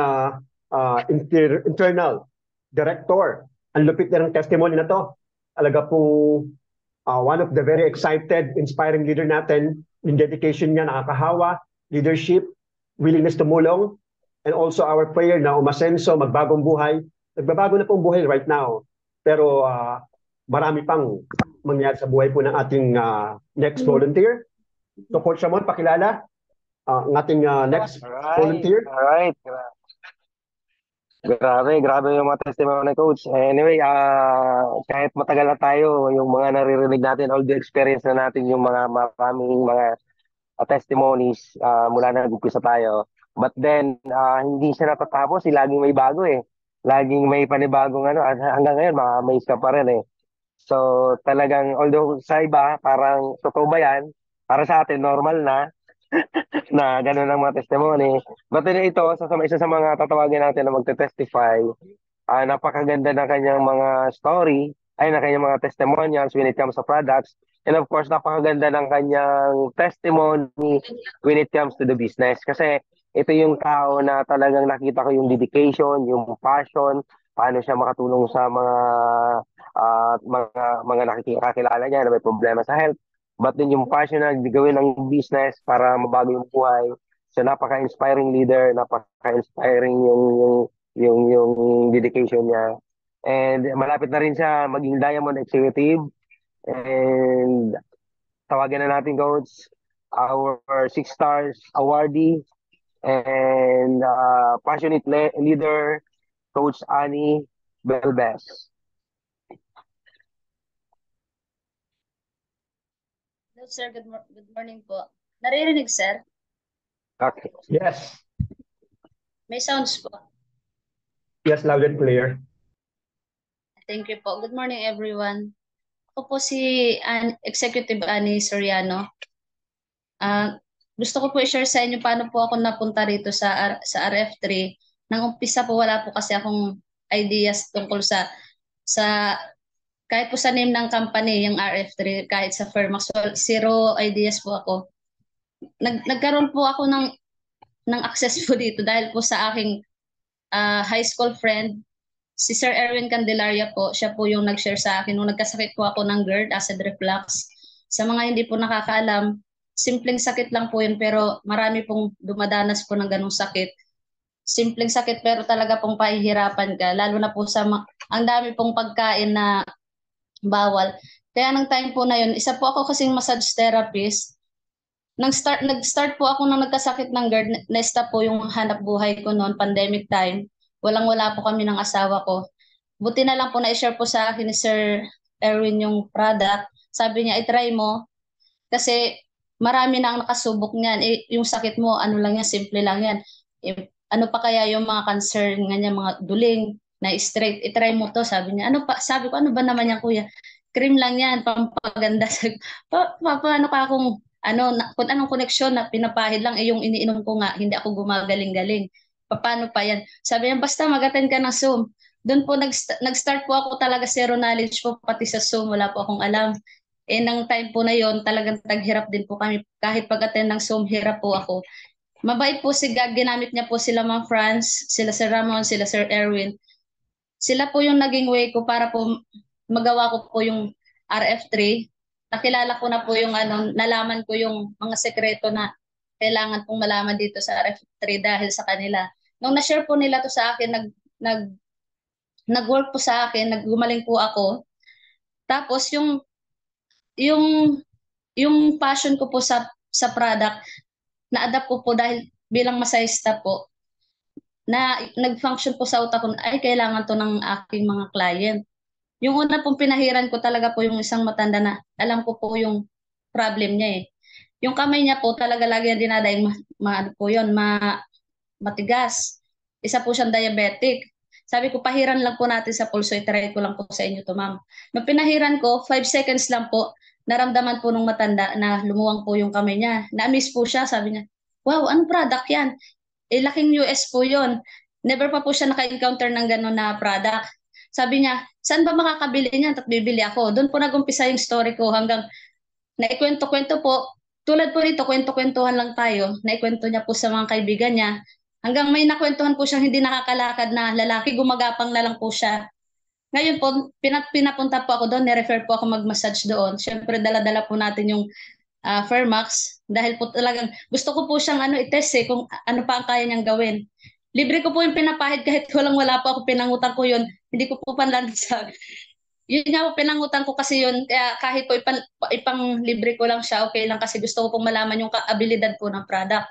internal director. Ang lupit na ng testimony na to. Talaga pong one of the very excited, inspiring leader natin. Yung dedication niya, nakakahawa, leadership, willingness tumulong, and also our prayer na umasenso, magbagong buhay. Nagbabago na pong buhay right now. Pero marami pang mangyari sa buhay po ng ating next volunteer. So, Coach Ramon, pakilala ang ating next volunteer. Alright. Grabe yung mga testimony, Coach. Anyway, kahit matagal na tayo, yung mga naririnig natin, all the experience na natin, yung mga maraming mga testimonies mula na nag-umpisa tayo. But then, hindi siya natatapos, laging may bago eh. Laging may panibagong hanggang ngayon, ma-amaze ka pa rin eh. So, talagang, although sa iba, parang totoo ba yan? Para sa atin, normal na. Na gano'n ang mga testimony. But then ito, isa sa mga tatawagin natin na magte-testify, napakaganda ng kanyang mga story, ng kanyang mga testimonials when it comes to products. And of course, napakaganda ng kanyang testimony when it comes to the business. Kasi ito yung tao na talagang nakita ko yung dedication, yung passion, paano siya makatulong sa mga nakikilala niya na may problema sa health. But then yung passion na gawin ng business para mabago yung buhay. So napaka-inspiring leader, napaka-inspiring yung dedication niya. And malapit na rin siya maging Diamond Executive. And tawagan na natin, Coach. our 6 stars awardee and passionate leader, Coach Annie Belbes. Hello, sir. Good morning po. Naririnig, sir? Okay. Yes. May sounds po. Yes, loud and clear. Thank you po. Good morning, everyone. Ako po si Executive Annie Soriano. Gusto ko po i-share sa inyo paano po ako napunta rito sa RF3. Nang umpisa po, wala po kasi akong ideas tungkol sa kahit po sa name ng company, yung RF3, kahit sa Fermax, zero ideas po ako. Nagkaroon po ako ng access po dito dahil po sa aking high school friend, si Sir Erwin Candelaria po. Siya po yung nag-share sa akin nung nagkasakit po ako ng GERD, acid reflux. Sa mga hindi po nakakaalam, simpleng sakit lang po yun pero marami pong dumadanas po ng ganong sakit. Simpleng sakit pero talaga pong pahihirapan ka, lalo na po ang dami pong pagkain na bawal. Kaya nang time po na yun, isa po ako kasing massage therapist. Nag-start po ako nang nagkasakit ng GERD, na-stop po yung hanap buhay ko noon, pandemic time. Walang-wala po kami ng asawa ko. Buti na lang po na-share po sa akin ni Sir Erwin yung product. Sabi niya, i-try mo. Kasi marami na ang nakasubok niyan. Yung sakit mo, ano lang yan, simple lang yan. Ano pa kaya yung mga concern nga niya, mga duling, na straight, i-try mo to. Sabi niya, sabi ko, ano ba naman yan, kuya? Cream lang yan, pampaganda. Paano ka kung kung anong koneksyon na pinapahid lang, yung iniinom ko nga, hindi ako gumagaling-galing. Paano pa yan? Sabi niya, basta mag-attend ka ng Zoom. Doon po nag-start po ako talaga, zero knowledge po, pati sa Zoom, wala po akong alam. Nang time po na yon talagang taghirap din po kami. Kahit pag-attend ng Zoom, hirap po ako. Mabait po si God, ginamit niya po sila Ma'am France, sila Sir Ramon, sila Sir Erwin. Sila po yung naging way ko para po magawa ko po yung RF3. Nakilala ko na po yung nalaman ko yung mga sekreto na kailangan pong malaman dito sa RF3 dahil sa kanila. Nung na-share po nila to sa akin, nag-work po sa akin, gumaling po ako. Tapos yung passion ko po sa product, na-adapt ko po dahil bilang masayista po, na nag-function po sa utak ko, ay kailangan to ng aking mga client. Yung una pong pinahiran ko talaga po yung isang matanda na alam ko po yung problem niya eh. Yung kamay niya po talaga lagi yung dinadaing matigas. Isa po siyang diabetic. Sabi ko, pahiran lang po natin sa pulso, itry ko lang po sa inyo to, ma'am. Nung pinahiran ko, 5 seconds lang po, naramdaman po nung matanda na lumuwang po yung kamay niya. Na-miss po siya, sabi niya, wow, anong product yan? Laking US po yon. Never pa po siya naka-encounter ng gano'n na product. Sabi niya, saan ba makakabili niyan? At bibili ako. Doon po nag-umpisa yung story ko hanggang naikwento-kwento po. Tulad po nito, kwento-kwentuhan lang tayo. Naikwento niya po sa mga kaibigan niya. Hanggang may nakwentuhan po siyang hindi nakakalakad na lalaki, gumagapang na lang po siya. Ngayon po, pinapunta po ako doon, nirefer po ako mag-massage doon. Siyempre, dala-dala po natin yung Fermax dahil po talagang gusto ko po siyang i-test kung ano pa ang kaya niyang gawin. Libre ko po yung pinapahid kahit wala po ako, pinangutang ko yun. Hindi ko po panlansag. Yun nga po, pinangutang ko kasi yun. Kaya kahit po ipang libre ko lang siya, okay lang kasi gusto ko pong malaman yung abilidad po ng product.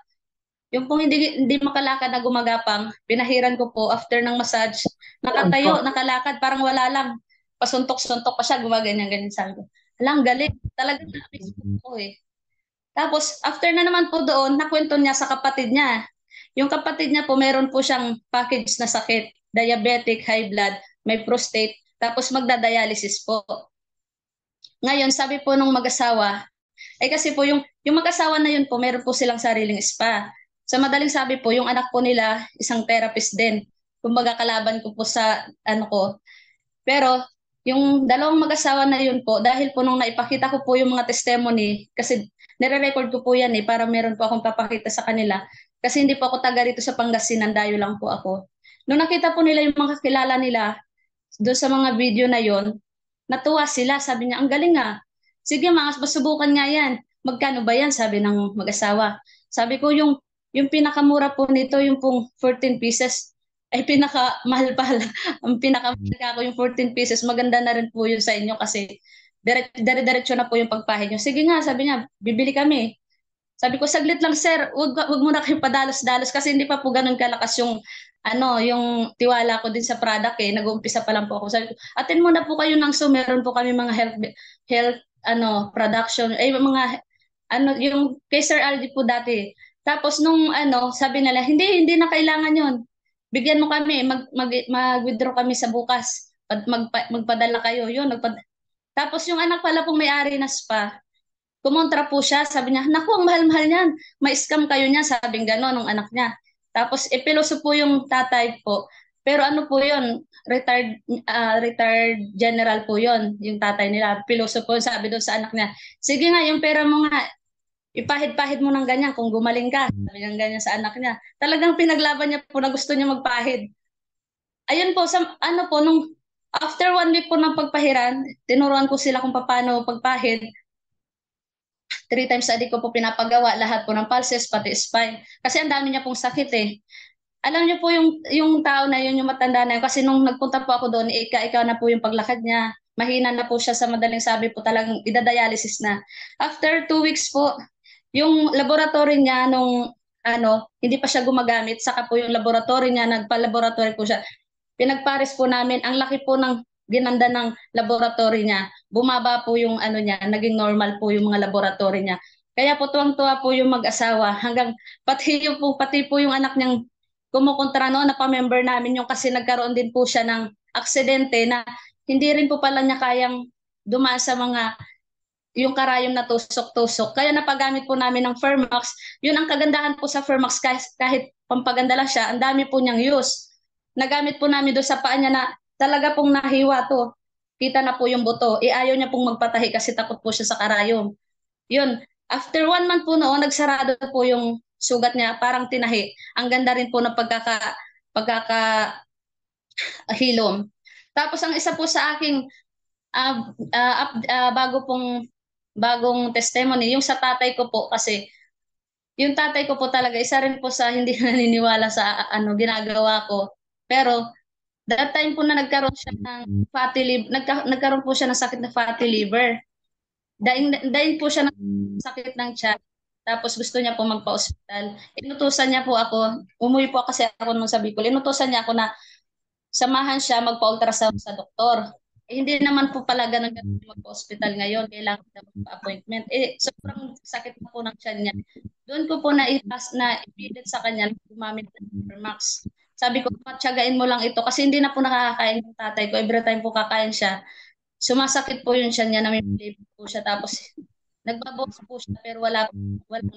Yung pong hindi makalakad na gumagapang, pinahiran ko po after ng massage, nakatayo, nakalakad, parang wala lang. Pasuntok-suntok pa siya, gumaganyan-ganyan sabi ko. Alang galing, talagang na-miss ko eh. Tapos, after na naman po doon, nakwento niya sa kapatid niya. Yung kapatid niya po, meron po siyang package na sakit, diabetic, high blood, may prostate, tapos magda-dialysis po. Ngayon, sabi po nung mag-asawa, kasi po yung mag-asawa na yun po, meron po silang sariling spa. Sa madaling sabi po, yung anak po nila, isang therapist din. Kumbaga kalaban ko po sa ko. Pero, yung dalawang mag-asawa na yun po, dahil po nung naipakita ko po yung mga testimony, kasi nire-record ko po yan para meron po akong papakita sa kanila. Kasi hindi po ako taga rito sa Pangasinan, dayo lang po ako. Nung nakita po nila yung mga kakilala nila, doon sa mga video na yon, natuwa sila. Sabi niya, ang galing nga. Sige masubukan nga yan. Magkano ba yan? Sabi ng mag-asawa. Sabi ko, yung pinakamura po nito, yung pong 14 pieces, ay pinakamahal pala. Ang pinakamahal ko yung 14 pieces, maganda na rin po yun sa inyo kasi dire-diretso na po yung pagpahid nyo. Sige nga, sabi niya, bibili kami. Sabi ko, saglit lang sir, wag muna kayo padalos-dalos kasi hindi pa po ganun kalakas yung yung tiwala ko din sa product eh. Nag-uumpisa pa lang po ako. Sabi ko, attend muna po kayo ng Zoom. Meron po kami mga health production, mga yung kay Sir Aldi po dati. Tapos nung sabi nila, hindi na kailangan yon. Bigyan mo kami, mag-withdraw kami sa bukas. Magpadala kayo. Yun, tapos yung anak pala pong may-ari na spa, kumontra po siya, sabi niya, naku, ang mahal-mahal niyan. May scam kayo niya, sabing gano'n ng anak niya. Tapos piloso po yung tatay po. Pero ano po yun, retired general po yun, yung tatay nila. Piloso po, sabi doon sa anak niya, sige nga, yung pera mo nga, ipahid-pahid mo ng ganyan kung gumaling ka. Sabi niya ganyan sa anak niya. Talagang pinaglaban niya po na gusto niya magpahid. Ayun po, nung after 1 week po ng pagpahiran, tinuruan ko sila kung paano pagpahid. 3 times a day ko po pinapagawa lahat po ng pulses, pati spine. Kasi ang dami niya pong sakit eh. Alam niyo po yung tao na yun, yung matanda na yun, kasi nung nagpunta po ako doon, ikaw na po yung paglakad niya. Mahina na po siya sa madaling sabi po, talagang idadialysis na. After 2 weeks po, yung laboratory niya nung hindi pa siya gumagamit, saka po yung laboratory niya, nagpa-laboratory po siya. Pinagpares po namin, ang laki po ng ginanda ng laboratory niya. Bumaba po yung niya, naging normal po yung mga laboratory niya. Kaya po tuwang-tuwa po yung mag-asawa, hanggang pati po yung anak niyang kumukontra noon na pa-member namin yung kasi nagkaroon din po siya ng aksidente na hindi rin po pala niya kayang dumaan sa yung karayom na tusok-tusok. Kaya napagamit po namin ng Fermax. Yun ang kagandahan po sa Fermax, kahit pampaganda lang siya, ang dami po niyang use. Nagamit po namin doon sa paa niya na talaga pong nahiwa to. Kita na po yung buto. Ayaw niya pong magpatahi kasi takot po siya sa karayom. Yun. After 1 month po noon, nagsarado po yung sugat niya, parang tinahi. Ang ganda rin po ng pagkakahilom. Tapos ang isa po sa aking bagong testimony, yung sa tatay ko po, kasi yung tatay ko po talaga, isa rin po sa hindi naniniwala sa ginagawa ko. Pero that time po na nagkaroon siya ng fatty liver, nagkaroon po siya ng sakit na fatty liver. Daing po siya ng sakit ng tiyan. Tapos gusto niya po magpa-ospital. Inutusan niya po ako, umuwi po kasi ako nung sa Bicol, inutusan niya ako na samahan siya magpa-ultrasound sa doktor. Hindi naman po pala ganun magpa-hospital ngayon, kailangan na magpa-appointment. Sobrang sakit na po ng tiyan niya. Doon ko po na-ipilit sa kanya na gumamit ng Fermax. Sabi ko, patsagain mo lang ito kasi hindi na po nakakakain yung tatay ko. Every time po kakain siya, sumasakit po yung tiyan niya, na may flavor po siya. Tapos nagbabawas po siya pero walang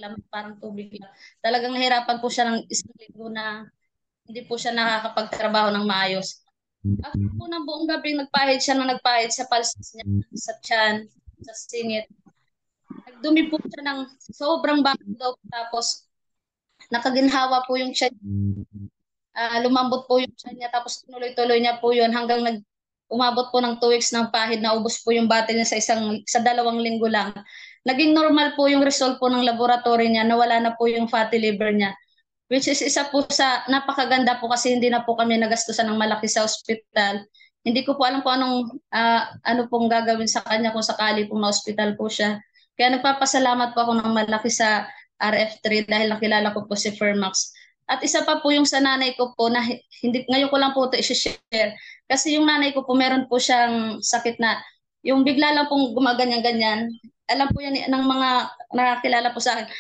laman, parang tubig lang. Talagang nahirapan po siya ng isang linggo na hindi po siya nakakapagtrabaho ng maayos. After po ng buong gabi, nagpahid sa pulses niya, sa tiyan, sa singit. Nagdumi po siya ng sobrang bago daw. Tapos nakaginhawa po yung tiyan. Lumambot po yung tiyan niya. Tapos tuloy-tuloy niya po yun hanggang umabot po ng 2 weeks ng pahid, na ubos po yung bate niya sa 2 linggo lang. Naging normal po yung result po ng laboratory niya, nawala na po yung fatty liver niya. Which is isa po sa napakaganda po kasi hindi na po kami nagastusan ng malaki sa ospital. Hindi ko po alam kung ano pong gagawin sa kanya kung sakali pong ma-hospital po siya. Kaya nagpapasalamat po ako ng malaki sa RF3 dahil nakilala ko po si Fermax. At isa pa po yung sa nanay ko po na ngayon ko lang po ito i-share. Kasi yung nanay ko po meron po siyang sakit na yung bigla lang pong gumaganyan-ganyan. Alam po yan ng mga nakakilala po sa akin.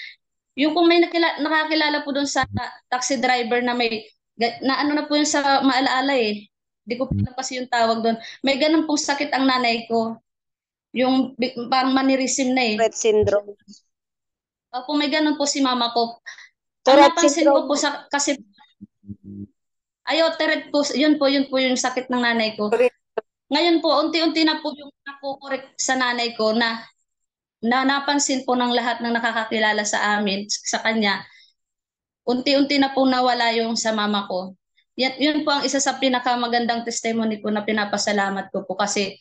Yung kung may nakakilala po doon sa taxi driver na na po yun sa maalaala eh. Hindi ko alam kasi yung tawag doon. May ganun pong sakit ang nanay ko. Yung parang mannerism na eh. Tourette syndrome. Opo, may ganun po si mama ko. Tourette napansin ko syndrome. po kasi Tourette po, yun po yung sakit ng nanay ko. Ngayon po, unti-unti na po yung nakukorek sa nanay ko na napansin po ng lahat ng nakakakilala sa amin, sa kanya, unti-unti na po nawala yung sa mama ko. Yun po ang isa sa pinakamagandang testimony ko na pinapasalamat ko po kasi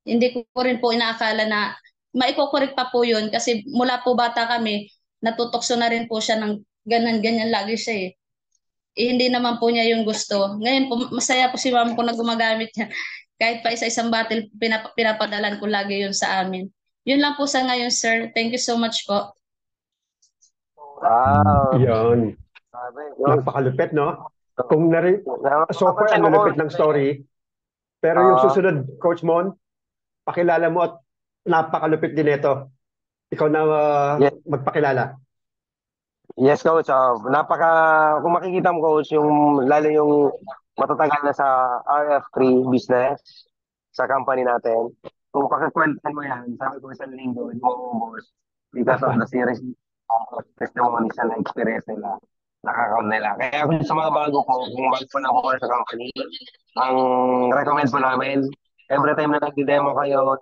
hindi ko rin po inaakala na maikukorek pa po yun kasi mula po bata kami, natutokso na rin po siya ng ganyan-ganyan lagi siya eh. Hindi naman po niya yung gusto. Ngayon po, masaya po si mama ko na gumagamit niya. Kahit pa isa-isang bottle, pinapadalan ko lagi yun sa amin. Yun lang po sa ngayon, sir. Thank you so much po. Wow. Yun. Sabi, Coach. Napakalupit, no? Kung so far, Napapansin ang ko, lupit Coach. ng story. Pero yung susunod, Coach Mon, pakilala mo at napakalupit din ito. Ikaw na magpakilala. Yes, Coach. Kung makikita mo, Coach, lalo yung matatagal na sa RF3 business sa company natin, kung pakikwentan mo yan, sabi ko isang linggo, hindi mo ubos because of the series of testimonies na experience nila, nakakount nila. Kaya kung sa mga bago ko, kung bago po na po sa company, ang recommend po namin, every time na nag-demo kayo,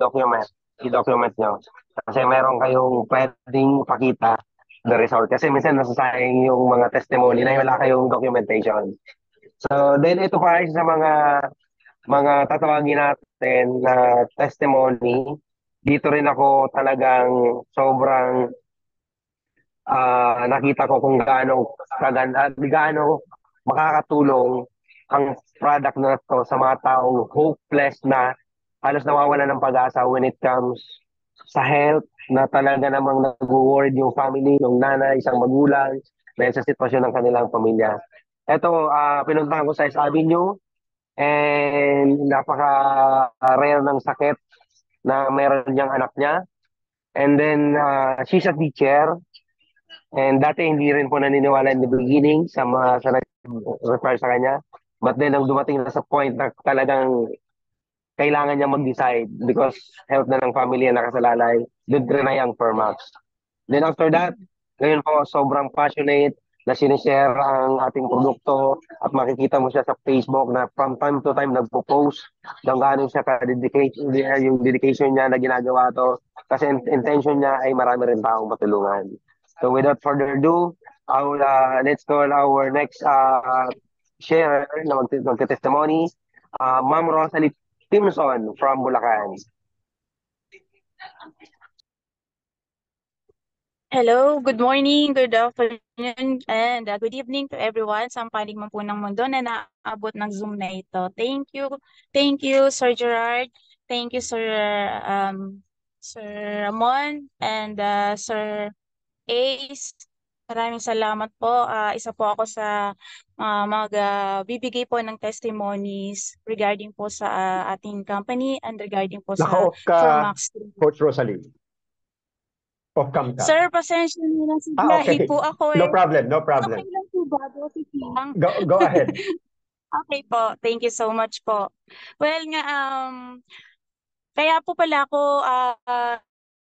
i-document nyo. Kasi meron kayong pwedeng pakita the result. Kasi minsan nasasayang yung mga testimony na wala kayong documentation. So, then ito pa isa sa mga tatawagin natin na testimony. Dito rin ako talagang sobrang nakita ko kung gaano kaganda, gaano makakatulong ang product na to sa mga taong hopeless na halos nawawala ng pag-asa when it comes sa health, na talaga namang nag-worried yung family, yung nanay, isang magulang, dahil sa sitwasyon ng kanilang pamilya. Ito, pinuntahan ko sa Avenue, and napaka-rare ng sakit na meron niyang anak niya. And then, she's a teacher, and dati hindi rin po naniniwala in the beginning sa nag-refer sa kanya. But then, nang dumating na sa point na talagang kailangan niya mag-decide because health na ng pamilya nakasalalay, doon trinay ang Fermax. Then after that, ngayon po, sobrang passionate na sinishare ang ating produkto at makikita mo siya sa Facebook na from time to time nagpo-post kung gaano siya ka-dedicate, yung dedication niya na ginagawa to. Kasi intention niya ay marami rin taong matulungan. So without further ado, let's call our next share na magte-testimony, Ma'am Rosalie Timson from Bulacan. Hello, good morning, good afternoon, and good evening to everyone sa panig man po ng mundo na naabot ng Zoom na ito. Thank you, Sir Gerard. Thank you, Sir Ramon, and Sir Ace. Maraming salamat po. Isa po ako sa magbibigay po ng testimonies regarding po sa ating company and regarding po sa Naka-off ka, Fermax. Coach Rosalie. Off-cam ka. Sir, pasensya na lang sa Okay. biyahe po ako No problem, no problem. Okay lang po ba? Okay lang. Go ahead. Okay po. Thank you so much po. Well nga, kaya po pala ako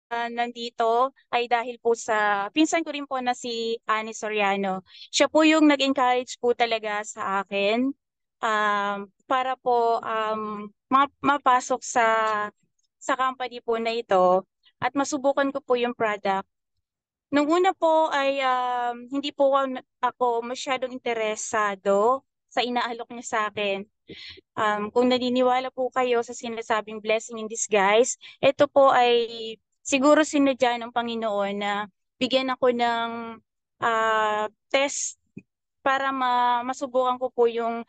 nandito ay dahil po sa pinsan ko rin po na si Annie Soriano. Siya po yung nag-encourage po talaga sa akin para po mapasok sa company po na ito at masubukan ko po yung product. Nung una po ay hindi po ako masyadong interesado sa inaalok niya sa akin. Kung naniniwala po kayo sa sinasabing blessing in disguise, ito po ay siguro sinadya ng Panginoon na bigyan ako ng test para masubukan ko po yung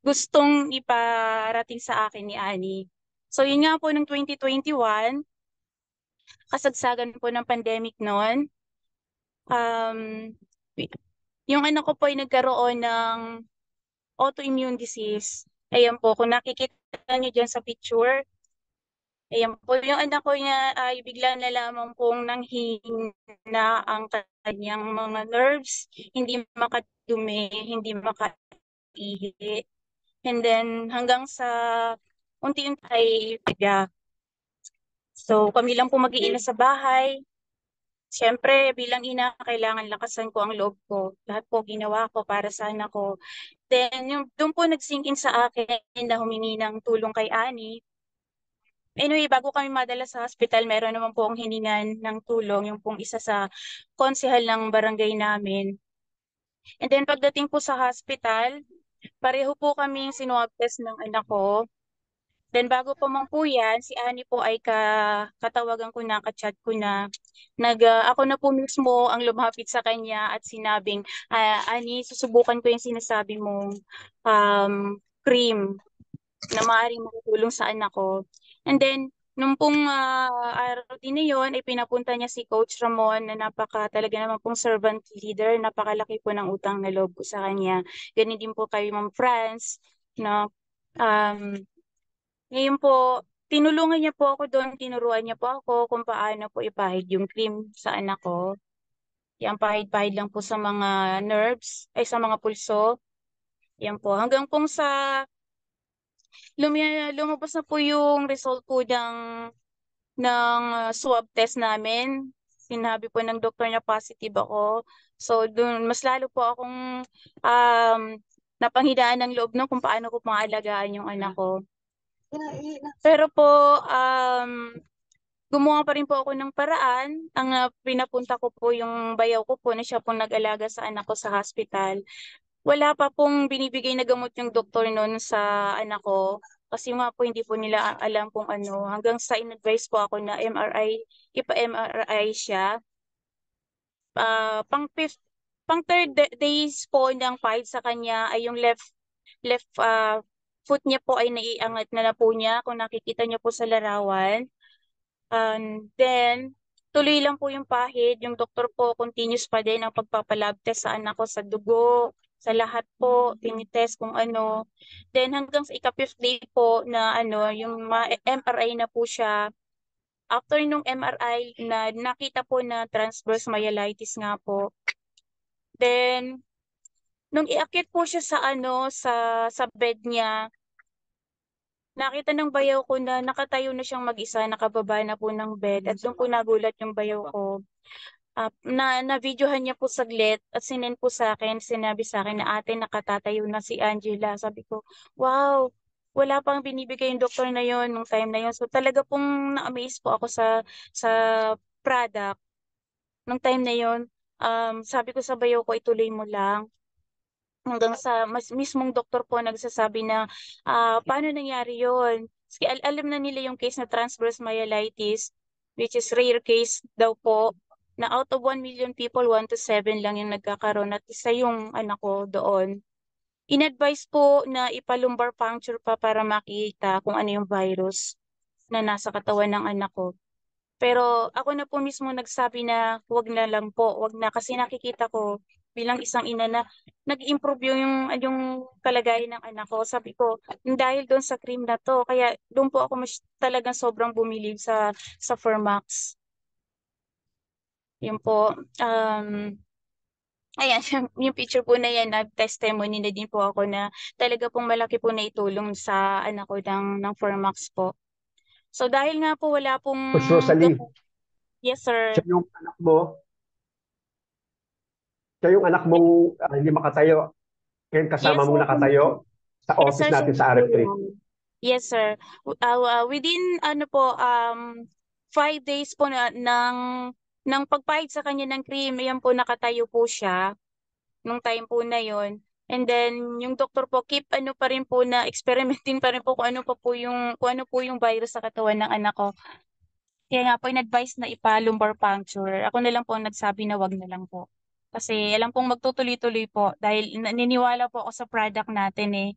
gustong iparating sa akin ni Annie. So yun nga po ng 2021, kasagsagan po ng pandemic noon, yung anak ko po ay nagkaroon ng autoimmune disease. Ayan po, kung nakikita nyo dyan sa picture, ayan po, yung anak ko niya ay bigla na lamang pong nanghina ang kanyang mga nerves, hindi makadumi, hindi makaihi. And then hanggang sa unti-unti ay piga. So kami lang po mag-iina sa bahay. Siyempre, bilang ina, kailangan lakasan ko ang loob ko. Lahat po ginawa ko para sa anak ko. Then, doon po nag-sink in sa akin na humingi ng tulong kay Annie. Anyway, bago kami madala sa hospital, meron naman po ang hiningan ng tulong, yung pong isa sa konsehal ng barangay namin. And then, pagdating po sa hospital, pareho po kami sinuwab test ng anak ko. Then bago po man po yan, si Annie po ay katawagan ko na, ka-chat ko na. Ako na po mismo ang lumapit sa kanya at sinabing, Annie, susubukan ko yung sinasabi mong cream na maaaring makatulong sa anak ko. And then, Nung pong araw din na yun, ay pinapunta niya si Coach Ramon na talaga naman pong servant leader. Napakalaki po ng utang na loob ko sa kanya. Ganun din po kay Ma'am France. No? Ngayon po, tinulungan niya po ako doon, tinuruan niya po ako kung paano po ipahid yung cream sa anak ko. Yan, pahid-pahid lang po sa mga nerves, ay sa mga pulso. Yan po. Hanggang pong sa lumabas na po yung result po ng swab test namin. Sinabi po ng doktor na positive ako. So, doon, mas lalo po akong napanghinaan ng loob kung paano ko pangalagaan yung anak ko. Pero po, gumawa pa rin po ako ng paraan. Ang pinapunta ko po yung bayaw ko po na siya pong nag-alaga sa anak ko sa hospital. Wala pa pong binibigay na gamot yung doktor noon sa anak ko. Kasi nga po hindi po nila alam kung ano. Hanggang sa in-advise po ako na ipa-MRI siya. Pang third days po ng pahid sa kanya ay yung left foot niya po ay naiangat na po niya kung nakikita niyo po sa larawan. And then, tuloy lang po yung pahid. Yung doktor po, continuous pa din ang pagpapalab test sa anak ko sa dugo, sa lahat po, tinitest kung ano. Then, hanggang sa ika-fifth day po na yung MRI na po siya. After nung MRI na nakita po na transverse myelitis nga po. Then, nung iakyat po siya sa bed niya, nakita ng bayaw ko na nakatayo na siyang mag-isa, nakababa na po ng bed at doon po nagulat yung bayaw ko. Na-videohan niya po saglit at sinend po sa akin, sinabi sa akin na ate nakatatayo na si Angela. Sabi ko, wow, wala pang binibigay yung doktor na yon nung time na yon. So talaga pong na-amaze po ako sa product nung time na yon. Sabi ko sa bayaw ko, ituloy mo lang. Hanggang sa mismong doktor po nagsasabi na paano nangyari yon? Kasi alam na nila yung case na transverse myelitis, which is rare case daw po, na out of 1 million people, 1 to 7 lang yung nagkakaroon at isa yung anak ko doon. In-advise po na ipalumbar puncture pa para makita kung ano yung virus na nasa katawan ng anak ko. Pero ako na po mismo nagsabi na wag na lang po, wag na kasi nakikita ko bilang isang ina na nag-improve yung kalagayan ng anak ko. Sabi ko, dahil doon sa cream na to, kaya doon po ako talagang sobrang bumilib sa Fermax. Yun po. Ayan, yung picture po na yan, testimony na din po ako na talaga pong malaki po na itulong sa anak ko ng Fermax po. So dahil nga po wala pong... Coach Rosalie, Yes, sir. siya yung anak mong hindi makatayo, kaya kasama Yes, mong sir. nakatayo sa Yes, office sir, natin siya sa po RF3. yan. Yes, sir. Within 5 days po ng pagpahid sa kanya ng cream, yan po nakatayo po siya nung time po na yon. And then yung doktor po keep pa rin po na experimenting pa rin po kung ano po yung virus sa katawan ng anak ko. Kaya nga po in-advise na ipa-lumbar puncture. Ako na lang po ang nagsabi na wag na lang po. Kasi alam pong magtutuloy-tuloy po dahil naniniwala po ako sa product natin eh.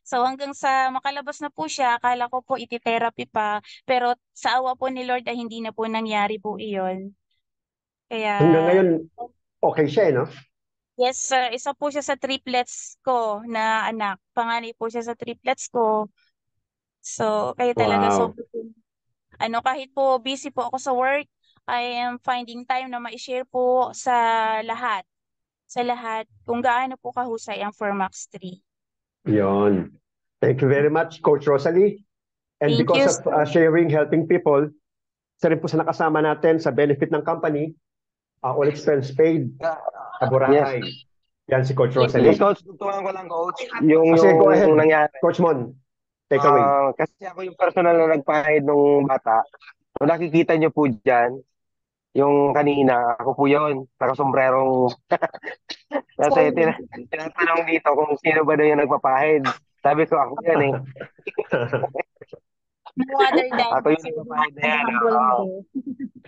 So hanggang sa makalabas na po siya, akala ko po iti-therapy pa. Pero sa awa po ni Lord ay hindi na po nangyari po iyon. Kaya... Hanggang ngayon, okay siya no? Yes, sir. Isa po siya sa triplets ko na anak. Panganay po siya sa triplets ko. So, kaya talaga Wow. kahit po busy po ako sa work, I am finding time na ma-share po sa lahat kung gaano po kahusay ang Fermax 3. Yon. Thank you very much, Coach Rosalie. And Thank because you, of sharing, helping people, isa rin po sa nakasama natin sa benefit ng company, all expense paid, sa Boracay. Yan si Coach Rosalie. Yes, Coach, tutukan ko lang, Coach. Sige, go ahead. Nangyari. Coach Mon, take away. Kasi ako yung personal na nagpahid ng bata. Kung nakikita nyo po dyan, yung kanina, ako po yun, nakasombrerong. Kasi tinatanong dito kung sino ba daw yung nagpapahid. Sabi ko, ako yan eh. Ako yung nagpapahid na yan.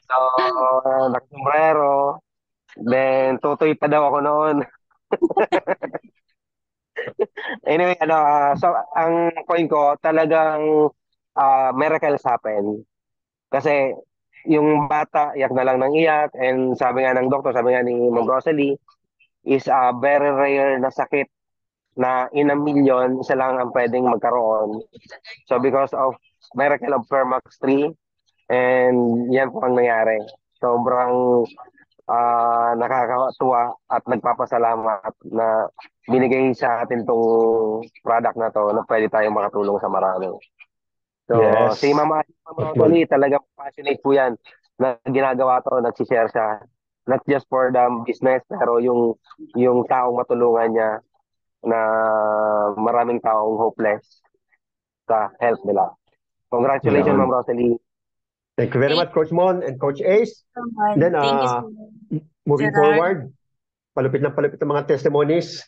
So, nakasombrero. Then, tutoy pa daw ako noon. Anyway, so ang point ko, talagang miracles happen. Kasi yung bata, iyak na lang ng iyak. And sabi nga ng doktor, sabi nga ni Ma'am Rosalie, is a very rare na sakit na in a million, isa lang ang pwedeng magkaroon. So because of miracle of Fermax 3, and yan po ang nangyari. Sobrang nakakatuwa at nagpapasalamat na binigay sa atin tong product na to na pwede tayong makatulong sa marami. So, Yes. si Mama Rosalie, talagang passionate po yan na ginagawa to, nagsishare siya. Not just for the business, pero yung taong matulungan niya na maraming taong hopeless sa health nila. Congratulations, Yun. Ma'am Rosalie. Thank you very much, Coach Mon and Coach Ace. Then, Thank you so much. moving Gerard. forward, palupit ng mga testimonies.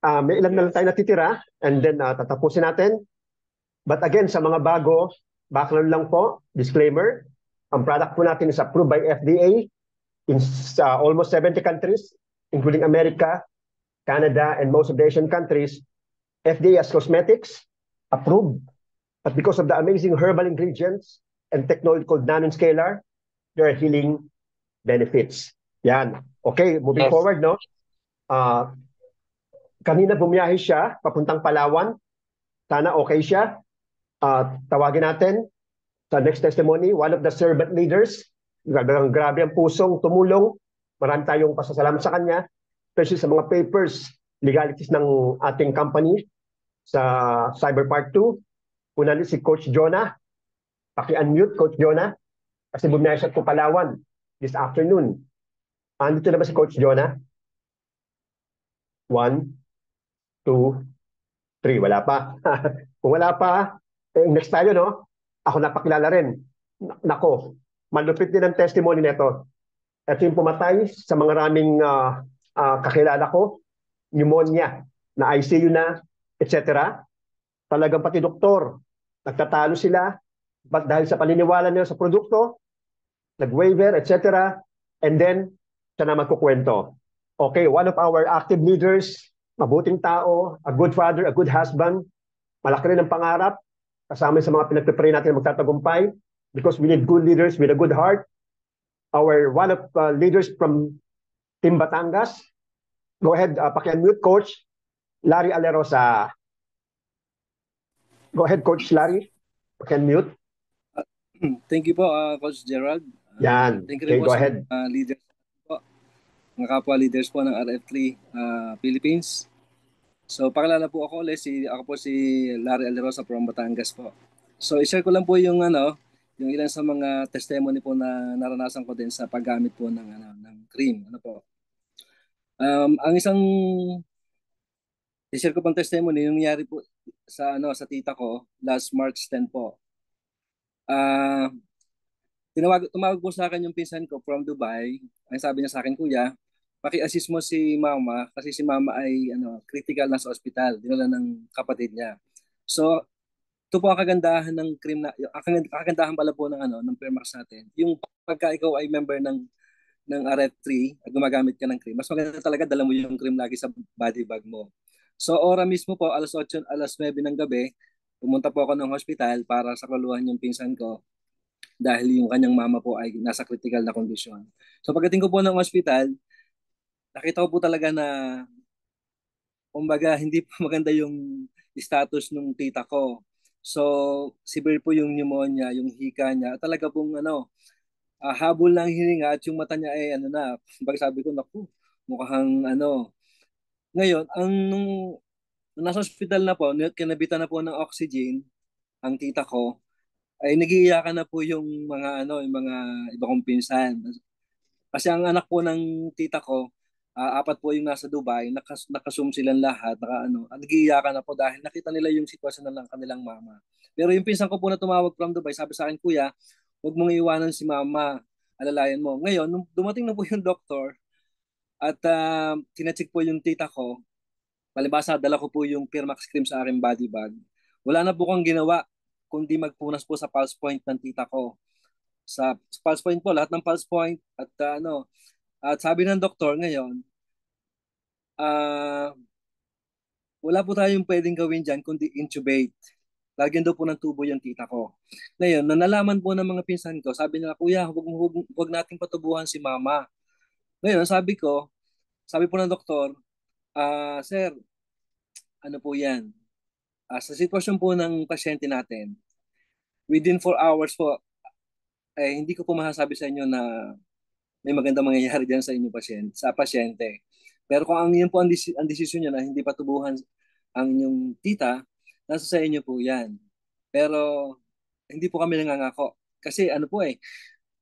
May ilan na lang tayo natitira and then tatapusin natin. But again, sa mga bago, background lang po, disclaimer, ang product po natin is approved by FDA in almost 70 countries, including America, Canada, and most of the Asian countries. FDA as cosmetics, approved. But because of the amazing herbal ingredients and technology called nanoscalar, there are healing benefits. Yan. Okay, moving Yes. forward, no? Kanina bumiyahe siya, papuntang Palawan. Sana okay siya. Tawagin natin sa next testimony, one of the servant leaders. Grabe ang pusong tumulong. Marami tayong pasasalamat sa kanya, especially sa mga papers, legalities ng ating company sa Cyber Part 2. Una si Coach Jonah. Paki-unmute, Coach Jonah. Kasi bumiyahe siya po Palawan this afternoon. Andito na ba si Coach Jonah? 1, 2, 3. Wala pa. Kung wala pa, next tayo, no? Ako napakilala rin. Nako, malupit din ang testimony nito. Ito yung pumatay sa mga raming kakilala ko, pneumonia, na ICU na, etc. Talagang pati doktor, nagtatalo sila, but dahil sa paniniwala nila sa produkto, nag-waiver, etc. And then, siya na magkukwento. Okay, one of our active leaders, mabuting tao, a good father, a good husband, malaki rin ang pangarap, kasama sa mga pinagpipray natin na magtatagumpay, because we need good leaders with a good heart. Our one of leaders from Team Batangas, go ahead, paki-unmute, Coach Larry Alerosa. Go ahead, Coach Larry, paki-unmute. Thank you po, Coach Gerald. Yan, Thank you okay, rin po go sa ahead. leaders po, mga kapwa leaders po ng RF3 Philippines. So, pakilala po ako ulit, ako po si Larry Alerosa from Batangas po. So, i-share ko lang po yung ilan sa mga testimony po na naranasan ko din sa paggamit po ng cream. Ang isang i-share ko pang testimony yung nangyari po sa tita ko last March 10 po. Tumawag po sa akin yung pinsan ko from Dubai. Ang sabi niya sa akin, kuya, paki-assist mo si mama kasi si mama ay critical na sa ospital, dinala ng kapatid niya. So, ito po ang kagandahan ng cream ang kagandahan pala po ng Fermax natin. Yung pagka ikaw ay member ng RF3 at gumagamit ka ng cream, mas maganda talaga dala mo yung cream lagi sa body bag mo. So, ora mismo po, alas 8, alas 9 ng gabi, pumunta po ako ng hospital para saklaluhan yung pinsan ko dahil yung kanyang mama po ay nasa critical na kondisyon. So pagdating ko po ng hospital, nakita ko po talaga na kumbaga hindi po maganda yung status ng tita ko. So severe po yung pneumonia, yung hika niya. Talaga pong habol ng hininga at yung mata niya ay pag sabi ko, naku, mukhang Ngayon, nung nasa hospital na po, kinabitan na po ng oxygen ang tita ko, ay nagiiyakan na po yung yung mga iba kong pinsan. Kasi ang anak po ng tita ko, 4 po yung nasa Dubai, nakasum silang lahat, nagiiyakan na po dahil nakita nila yung sitwasyon ng kanilang mama. Pero yung pinsan ko po na tumawag from Dubai, sabi sa akin, kuya, huwag mong iwanan si mama, alalayan mo. Ngayon, nung dumating na po yung doktor at tinacheck po yung tita ko, palibasa dala ko po yung Firmax cream sa aking body bag. Wala na po kong ginawa kundi magpunas po sa pulse point ng tita ko. Sa pulse point po, lahat ng pulse point at at sabi ng doktor ngayon, wala po tayong pwedeng gawin dyan kundi intubate. Lagyan daw po ng tubo yung tita ko. Ngayon, nalaman po ng mga pinsan ko, sabi nila, kuya, huwag nating patubuhan si mama. Ngayon, sabi po ng doktor, sir, ano po yan? Sa sitwasyon po ng pasyente natin, within 4 hours po, hindi ko po masasabi sa inyo na may magandang mangyayari dyan sa inyong pasyente. Pero kung yun po ang desisyon nyo na hindi patubuhan ang inyong tita, nasa sa inyo po yan. Pero hindi po kami nangangako. Kasi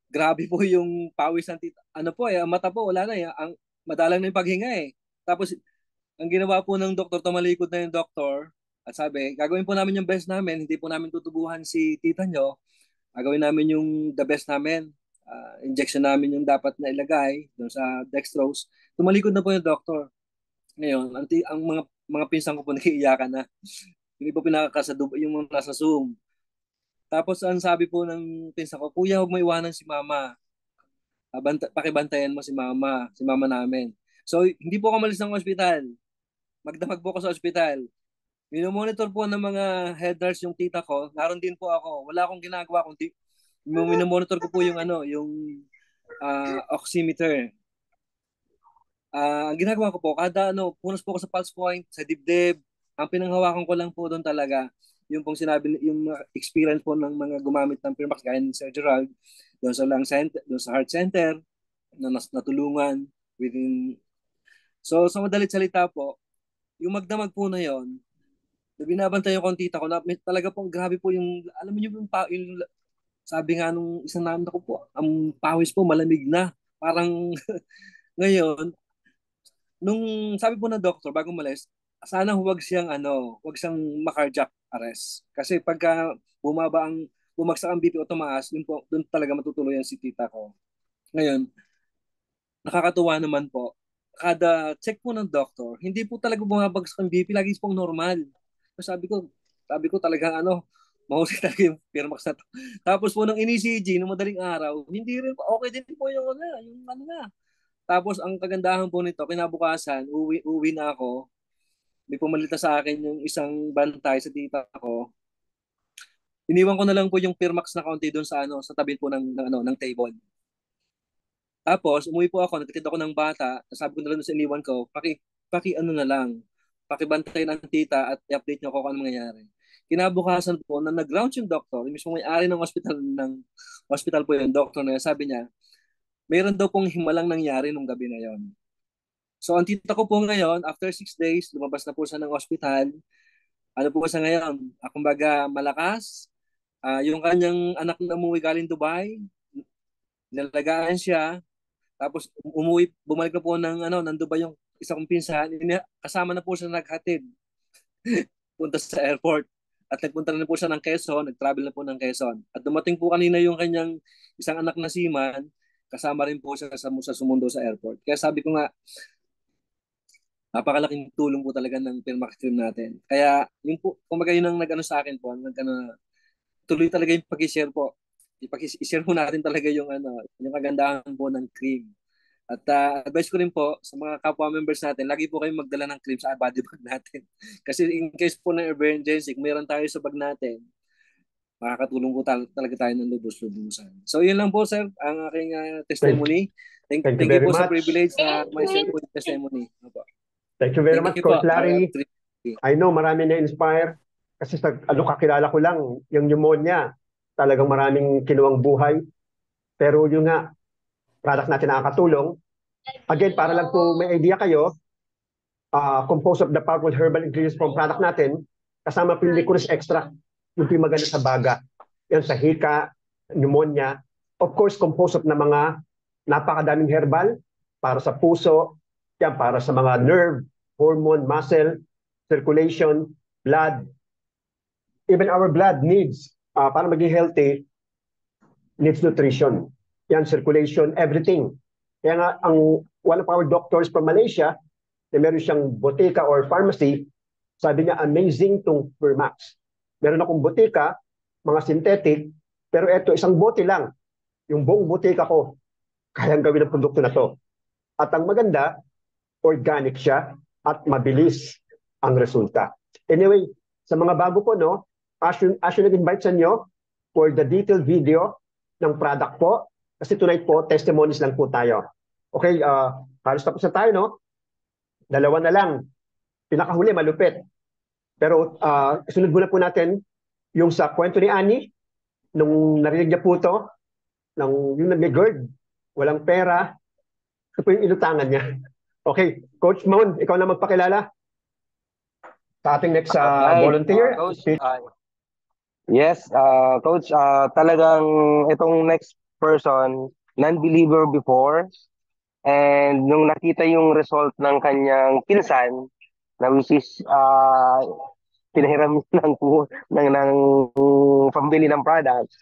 grabe po yung pawis ng tita. Ang mata po, wala na ang madalang na yung paghinga Tapos, ang ginawa po ng doktor, tumalikod na yung doktor, at sabi, gagawin po namin yung best namin, hindi po namin tutubuhan si tita nyo, gagawin namin yung the best namin. Injection namin yung dapat na ilagay doon sa dextrose. Tumalikod na po yung doktor. Ngayon, ang mga pinsan ko po nakiiyakan na. Hindi po pinakakasadubo yung mga nasa Zoom. Tapos ang sabi po ng pinsan ko, kuya, huwag mo iwanan si mama. Pakibantayan mo si mama namin. So, hindi po ako malis ng ospital. Magdamag po ako sa ospital. Minomonitor po ng mga head nurse yung tita ko. Naroon din po ako. Wala akong ginagawa kundi minomonitor ko po yung oximeter. Ang ginagawa ko po, kada punas po ako sa pulse point, sa dibdib. Ang pinanghawakan ko lang po doon talaga, yung pong sinabi, yung experience po ng mga gumamit ng Firmax, gaya ni Sir Gerald, doon sa lung center, doon sa heart center, na natulungan within. So, sa madalit salita po, yung magdamag po na yon, binabantay ko ang tita ko na talaga po, grabe po yung, alam niyo yung sabi nga nung isang namin ko po, ang pawis po malamig na. Parang ngayon, nung sabi po ng doktor bago malis, sana huwag siyang ma-cardiac arrest. Kasi pagka bumagsak ang BP o tumaas, doon talaga matutuluyan si tita ko. Ngayon, nakakatuwa naman po, kada check po ng doktor, hindi po talaga bumabagsak ang BP, lagi pong normal. So sabi ko talagang mahusay talaga yung Firmax na to. Tapos po nung in-ECG, nung madaling araw, hindi rin, okay din po yung na. Tapos ang kagandahan po nito, kinabukasan, uwi na ako, may pumalita sa akin yung isang bantay sa tita ko. Iniwan ko na lang po yung Firmax na kaunti doon sa tabi po ng table. Tapos, umuwi po ako, nagtitid ako ng bata, sabi ko na lang sa iniwan ko, pakibantay ng tita at i-update niyo ako kung ano mangyayari. Kinabukasan po, na nag-ground yung doktor, yung mismo may-ari ng hospital po yung doktor na yun, sabi niya, mayroon daw pong himalang nangyari nung gabi na yon. So, ang tita ko po ngayon, after 6 days, lumabas na po siya ng hospital. Ano po siya ngayon? Kumbaga, malakas. Yung kanyang anak na umuwi galing Dubai, nalagaan siya. Tapos, bumalik na po ng Dubai yung isa kong pinsan. Kasama na po siya naghatid. Punta sa airport. At nagpunta na po siya ng Quezon, nag-travel na po ng Quezon. At dumating po kanina yung kanyang isang anak na seaman, kasama rin po siya sa sumundo sa airport. Kaya sabi ko nga, napakalaking tulong po talaga ng Firmax cream natin. Kaya yung po, kumbaga yun ang nag-ano sa akin po, tuloy talaga yung pag-share po. I-share po natin talaga yung kagandahan po ng cream. At advice ko rin po sa mga kapwa members natin, lagi po kayong magdala ng cream sa body bag natin. Kasi in case po ng emergency, kung meron tayo sa bag natin, makakatulong po talaga tayo ng lubos-lubusan. So yun lang po sir, ang aking testimony. Thank you po much. sa privilege na ma-share po yung testimony. Thank you very much, Coach Larry. I know marami na-inspire kasi kakilala ko lang yung pneumonia. Talagang maraming kinuwang buhay. Pero yun nga, product natin nakakatulong. Again, para lang po may idea kayo, composed of the powerful herbal ingredients from product natin, kasama po yung licorice extract, yung maganda sa baga, yan sa hika, pneumonia. Of course, composed of na mga napakadaming herbal para sa puso, yan para sa mga nerve, hormone, muscle, circulation, blood. Even our blood needs, para maging healthy, needs nutrition. Yan, circulation, everything. Kaya nga, one of our doctors from Malaysia, na meron siyang botika or pharmacy, sabi niya, amazing tong Firmax. Meron akong botika, mga synthetic, pero eto, isang bote lang. Yung buong botika ko, kayang gawin ng produkto na to. At ang maganda, organic siya at mabilis ang resulta. Anyway, sa mga bago po, as you nag-invite sa inyo for the detailed video ng product po. Kasi tonight po, testimonies lang po tayo. Okay, halos tapos na tayo, no? Dalawa na lang. Pinakahuli, malupit. Pero sunod muna po natin yung sa kwento ni Annie, nung narinig niya po to, yung may GERD, walang pera, ito po yung inutangan niya. Okay, Coach Mon, ikaw na magpakilala sa ating next volunteer. Yes, Coach, talagang itong next person, non-believer before, and nung nakita yung result ng kanyang pinsan, na which is pinahiram ng pambili ng products,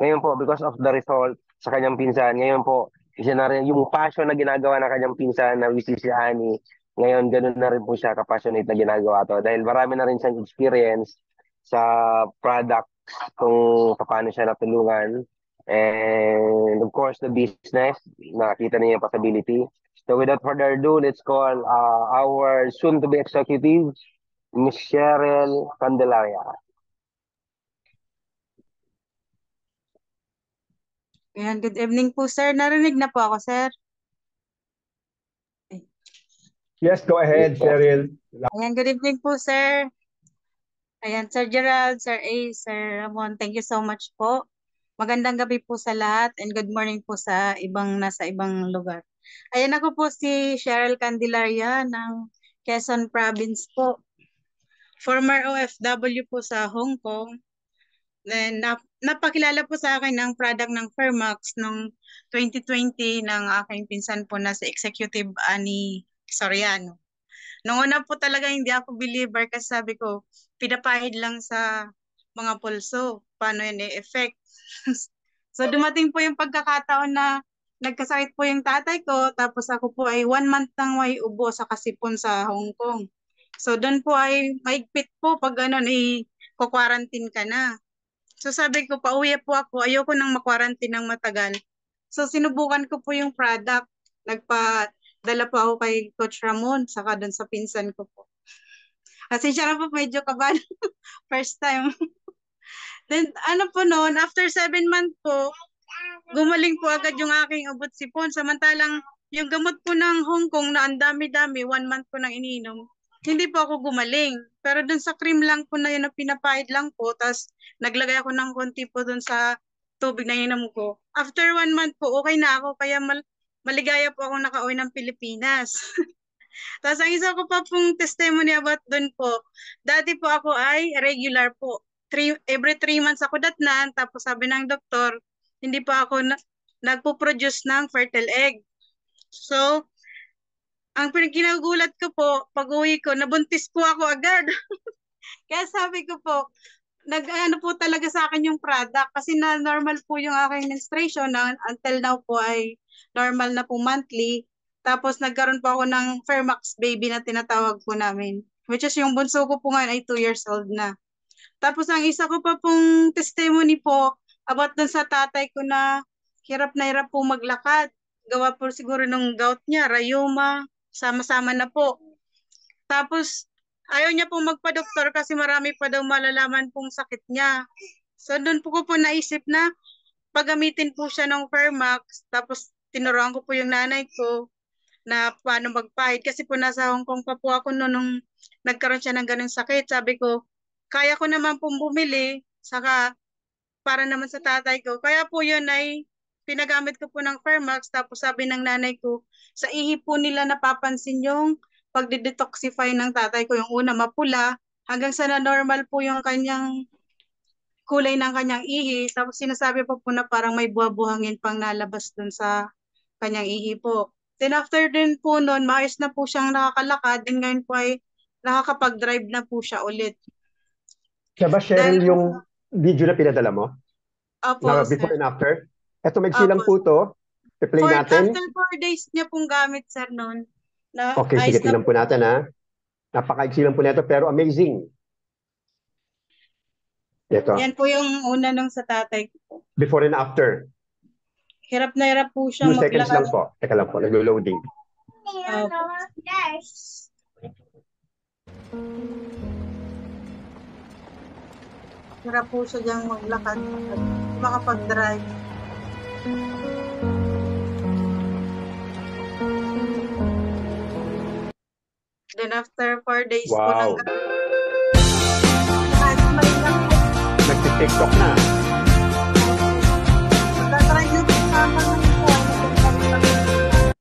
ngayon po, because of the result sa kanyang pinsan, ngayon po, isa na rin yung passion na ginagawa ng kanyang pinsan na which is si Annie, ngayon ganun na rin po siya ka-passionate na ginagawa to dahil marami na rin siyang experience sa product kung paano siya natulungan. And of course, the business, nakita niya yung possibility. So without further ado, let's call our soon-to-be executive, Ms. Cheryl Candelaria. Ayan, good evening po, sir. Narinig na po ako, sir. Yes, go ahead, Cheryl. Ayan, good evening po, sir. Ayan, Sir Gerald, Sir A, Sir Ramon, thank you so much po. Magandang gabi po sa lahat and good morning po sa nasa ibang lugar. Ayan, ako po si Cheryl Candelaria ng Quezon Province po. Former OFW po sa Hong Kong. Then, napakilala po sa akin ng product ng Fermax noong 2020 ng aking pinsan po na si Executive Annie Soriano. Noong una po talaga hindi ako believer kasi sabi ko, pinapahid lang sa mga pulso. Paano yun i-effect? So dumating po yung pagkakataon na nagkasakit po yung tatay ko, tapos ako po ay 1 month nang may ubo sa kasipon sa Hong Kong. So doon po ay maigpit po pag ganun i-quarantine ka na. So sabi ko, pauwi po ako, ayoko nang ma-quarantine ng matagal. So sinubukan ko po yung product. Nagpadala po ako kay Coach Ramon, saka doon sa pinsan ko po. Kasi siya na po medyo kabahan. First time. Then ano po noon, after 7 months po, gumaling po agad yung aking abot sipon. Samantalang yung gamot po ng Hong Kong na ang dami-dami, 1 month po nang ininom, hindi po ako gumaling. Pero dun sa cream lang po na yun na pinapahid lang po, tapos naglagay ako ng konti po dun sa tubig na ininom ko. After 1 month po, okay na ako, kaya maligaya po ako nakauwi ng Pilipinas. Tapos ang isa ko pa pong testimony about dun po, dati po ako ay regular po. Every 3 months ako datnan, tapos sabi ng doktor, hindi pa ako nagpo-produce ng fertile egg. So, ang kinagulat ko po, pag-uwi ko, nabuntis po ako agad. Kaya sabi ko po, nag-ano po talaga sa akin yung product kasi na normal po yung aking menstruation na until now po ay normal na po monthly. Tapos nagkaroon po ako ng Fermax baby na tinatawag po namin, which is yung bunso ko po ngayon ay 2 years old na. Tapos ang isa ko pa pong testimony po about dun sa tatay ko na hirap po maglakad. Gawa po siguro ng gout niya, rayuma, sama-sama na po. Tapos ayaw niya po magpa-doktor kasi marami pa daw malalaman pong sakit niya. So doon po ko po naisip na paggamitin po siya ng Fermax. Tapos tinuruan ko po yung nanay ko na paano magpahid. Kasi po nasa Hong Kong pa po ako noon nung nagkaroon siya ng ganung sakit. Sabi ko, kaya ko naman pong bumili, saka para naman sa tatay ko. Kaya po yun ay pinagamit ko po ng Fermax. Tapos sabi ng nanay ko, sa ihi po nila napapansin yung pagdidetoxify ng tatay ko. Yung una mapula, hanggang sa na normal po yung kanyang kulay ng kanyang ihi. Tapos sinasabi po na parang may buha-buhangin pang nalabas dun sa kanyang ihi po. Then after din po nun, maayos na po siyang nakakalakad. Then ngayon po ay nakakapag-drive na po siya ulit. Siya ba, Cheryl, yung video na pinadala mo? Opo, na before and after? Ito, may silang po to. I-play natin. After 4 days niya pong gamit, sir, noon. Okay, sige, tingnan po natin, ha. Napaka-iksi lang po nito, pero amazing. Ito. Yan po yung una nung sa tatay ko. Before and after. Hirap na hirap po siya 2 seconds lang po. Teka lang po, naglo-loading. hirap po siya diyang maglakad at makapag-drive. Then after 4 days po Wow. nag-smile lang po. Nagti-TikTok na. Nag-try na po sa mga po.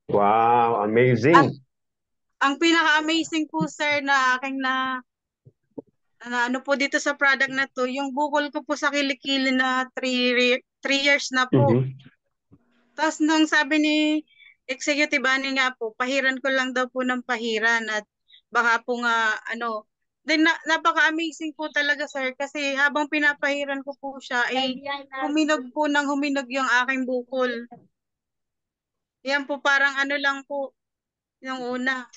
Wow, amazing. Ang pinaka-amazing po, sir, na aking na ano po dito sa product na to, yung bukol ko po sa kilikili na 3 years na po. Mhm. Tapos nung sabi ni Executive Ani nga po, pahiran ko lang daw po ng pahiran at baka po nga then napaka-amazing po talaga, sir, kasi habang pinapahiran ko po siya ay huminog po ng huminog yung aking bukol. Yan po parang lang po yung una.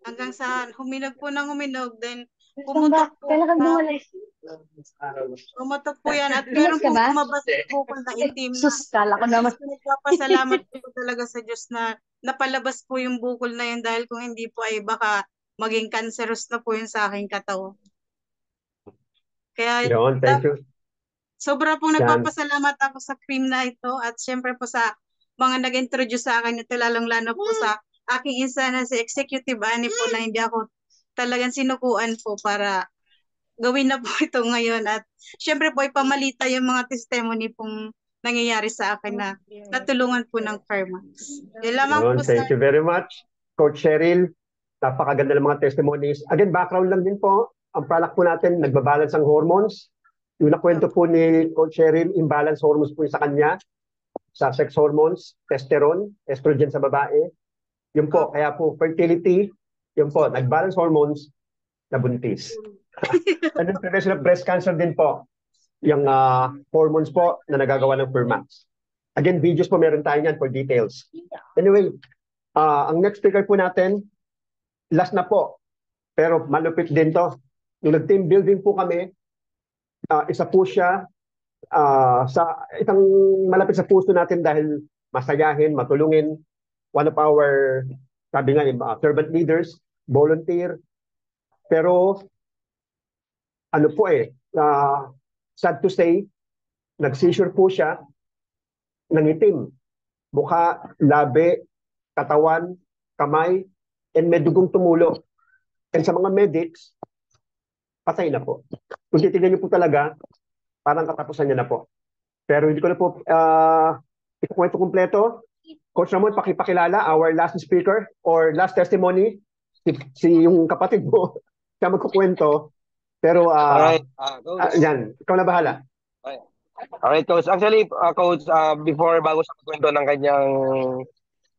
Hanggang sa huminog po ng huminog, then pumutok po. Pumutok po yan at meron po lumabas po na itim na. Kala ko naman. Nagpapasalamat po talaga sa Diyos na napalabas po yung bukol na yun dahil kung hindi po ay baka maging cancerous na po yun sa aking katawan. Kaya Yun, thank you. sobra pong Yan. nagpapasalamat ako sa cream na ito at syempre po sa mga nag-introduce sa akin ito, lalong-lalo po sa aking isa na si Executive Ani po na hindi ako talagang sinukuan po para gawin na po ito ngayon at syempre po ipamalita yung mga testimony pong nangyayari sa akin na natulungan po ng Fairmax. Yun lamang Yun, po, sir. thank you very much. Coach Cheryl, napakaganda ng mga testimonies. Again, background lang din po. Ang product po natin, nagbabalance ang hormones. Yung nakwento po ni Coach Cheryl, imbalance hormones po yung sa kanya. Sa sex hormones, testosterone, estrogen sa babae. Yun po, kaya po fertility, yun po, nag-balance hormones, nabuntis. And then prevention of breast cancer din po, yung hormones po na nagagawa ng Fairmax. Again, videos po meron tayo yan for details. Anyway, ang next speaker po natin, last na po, pero malupit din to. Yung nag-team building po kami, isa po siya sa itang malapit sa puso natin dahil masayahin, matulungin. One of our, sabi nga, servant leaders, volunteer. Pero, ano po sad to say, nag-seizure po siya, nangitim. Mukha, labi, katawan, kamay, and may dugong tumulo. And sa mga medics, patay na po. Kung titignan niyo po talaga, parang katapusan niya na po. Pero hindi ko na po ikukwento kumpleto. Coach Ramon, pakipakilala our last speaker or last testimony. Si yung kapatid mo, siya magkukwento. Pero, Alright, yan, ikaw na bahala. Alright, Coach. Actually, Coach, bago siya magkwento ng kanyang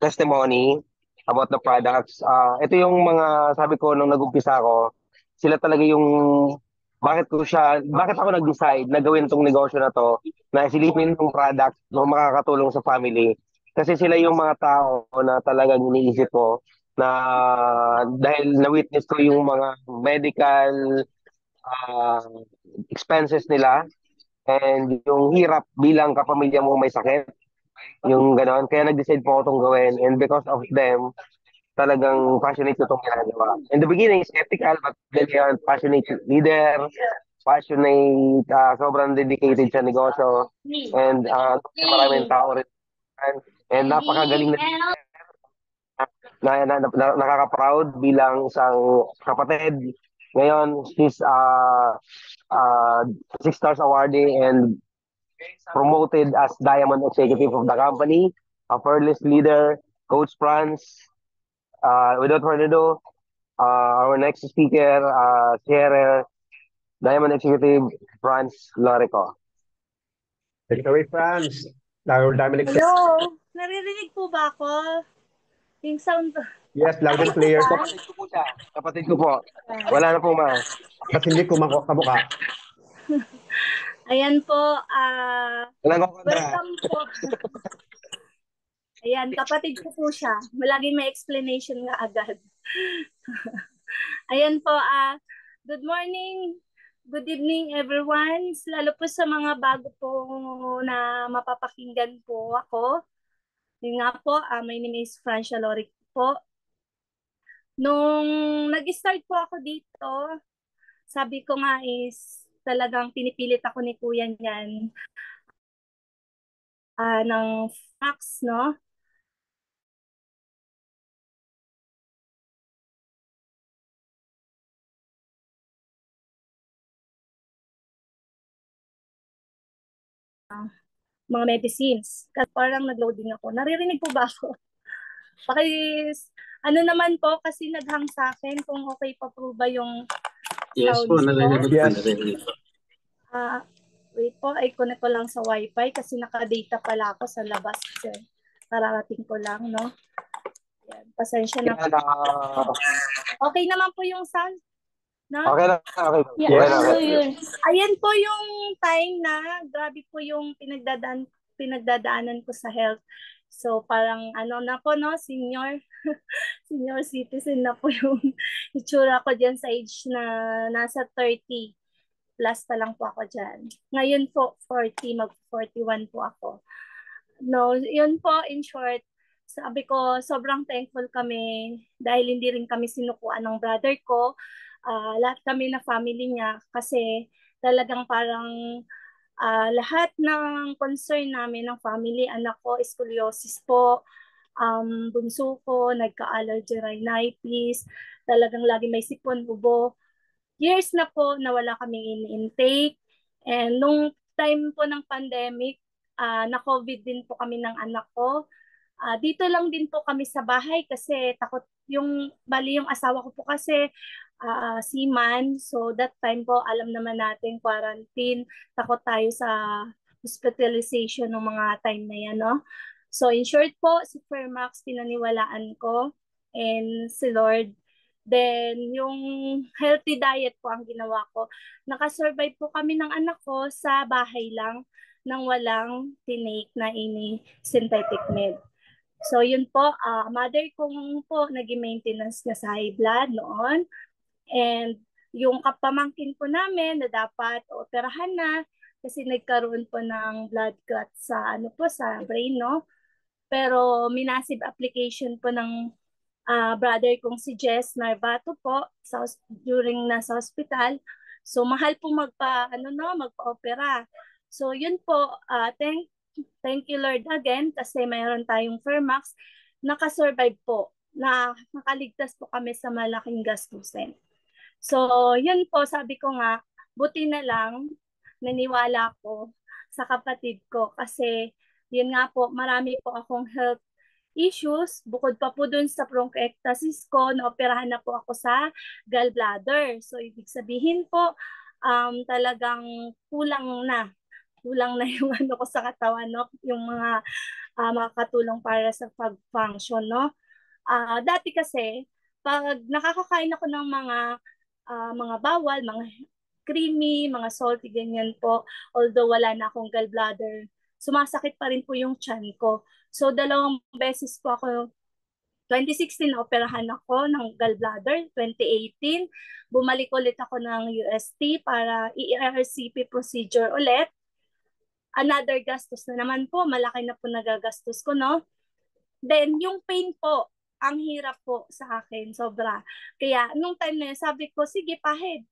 testimony about the products, ito yung mga sabi ko nung nag-umpisa ako, sila talaga yung bakit ako nag-decide na gawin itong negosyo na to, na silipin itong product na makakatulong sa family. Kasi sila yung mga tao na talagang iniisip ko na dahil na-witness ko yung mga medical expenses nila and yung hirap bilang kapamilya mo may sakit, yung gano'n. Kaya nag-decide po ako itong gawin, and because of them, talagang passionate ko itong ginagawa. In the beginning, skeptical, but then yun, passionate leader, passionate, sobrang dedicated sa negosyo, and maraming tao rin. And napakagaling na nakaka-proud bilang isang kapatid. Ngayon, she's 6 stars awardee and promoted as Diamond Executive of the company, a fearless leader, Coach Franz. Without further ado, our next speaker, Sierra, Diamond Executive, Franz Lorico. Take it away, Franz. Diamond Executive. Hello? Naririnig po ba ako? Yung sound. Yes, loud and clear. Kapatid ko po siya. Kapatid ko po. Wala na po, ma. Kasi hindi ko kamukha. Ayan po. Welcome po. Ayan, kapatid ko po siya. Laging may explanation nga agad. Ayan po. Good morning. Good evening, everyone. Lalo po sa mga bago po na mapapakinggan po ako. Yun nga po, my name is Francia Loric po. Nung nag-start po ako dito, sabi ko nga is, talagang pinipilit ako ni Kuya niyan ng facts, no? Mga medicines. Kasi parang nag-loading ako. Naririnig po ba ako? Ano naman po, kasi naghang sa akin kung okay pa po ba yung Yes po, sounds ko. narinig po, Yes. narinig po. Wait po, ay connect ko lang sa wifi kasi naka-data pala ako sa labas kasi kararating ko lang, no? Yan, pasensya na. Okay naman po yung sound, no? Okay na, okay. Yeah, Okay na, ano okay. yun? Ayan po yung time na grabe po yung pinagdadaanan ko sa health. So parang ano na po, no, senior citizen na po yung itsura ko dyan sa age na nasa 30 plus pa lang po ako dyan. Ngayon po 40, mag-41 po ako. No, yun po in short, sabi ko sobrang thankful kami dahil hindi rin kami sinukuan ng brother ko. Lahat kami na family niya kasi talagang parang lahat ng concern namin ng family, anak ko, scoliosis po, bunso ko, nagka-allergy rhinitis, talagang lagi may sipon, ubo. Years na po na wala kaming in-intake. And nung time po ng pandemic, na-COVID din po kami ng anak ko. Dito lang din po kami sa bahay kasi takot yung asawa ko po kasi seaman. So that time po alam naman natin quarantine, takot tayo sa hospitalization ng mga time na yan, no? So in short po, si Fermax pinaniwalaan ko and si Lord. Then yung healthy diet po ang ginawa ko. Nakasurvive po kami ng anak ko sa bahay lang nang walang tinake na ini synthetic med. So yun po, mother kong po naging maintenance niya sa high blood noon. And yung kapamangkin po namin na dapat operahan na kasi nagkaroon po ng blood clot sa sa brain, no? Pero minasive application po ng brother kong si Jess Narbato po during nasa hospital. So mahal po magpa-opera. So yun po, thank you Lord again kasi mayroon tayong Fermax, nakasurvive po, na nakaligtas po kami sa malaking gastusin. So yun po, sabi ko nga, buti na lang naniwala ko sa kapatid ko kasi yun nga po, marami po akong health issues. Bukod pa po dun sa bronchiectasis ko, naoperahan na po ako sa gallbladder. So ibig sabihin po, talagang kulang na yung ano ko sa katawan, no? Yung mga makakatulong para sa pag-function, no? Dati kasi pag nakakakain ako ng mga bawal, mga creamy, mga salty, ganyan po, although wala na akong gallbladder, sumasakit pa rin po yung tiyan ko. So 2 beses po ako, 2016 na operahan ako ng gallbladder, 2018 bumalik ulit ako ng UST para i-RCP procedure ulit. Another gastos na naman po, malaki na po nagagastos ko, no? Then yung pain po, ang hirap po sa akin, sobra. Kaya nung time na yun, sabi ko, sige, pahid.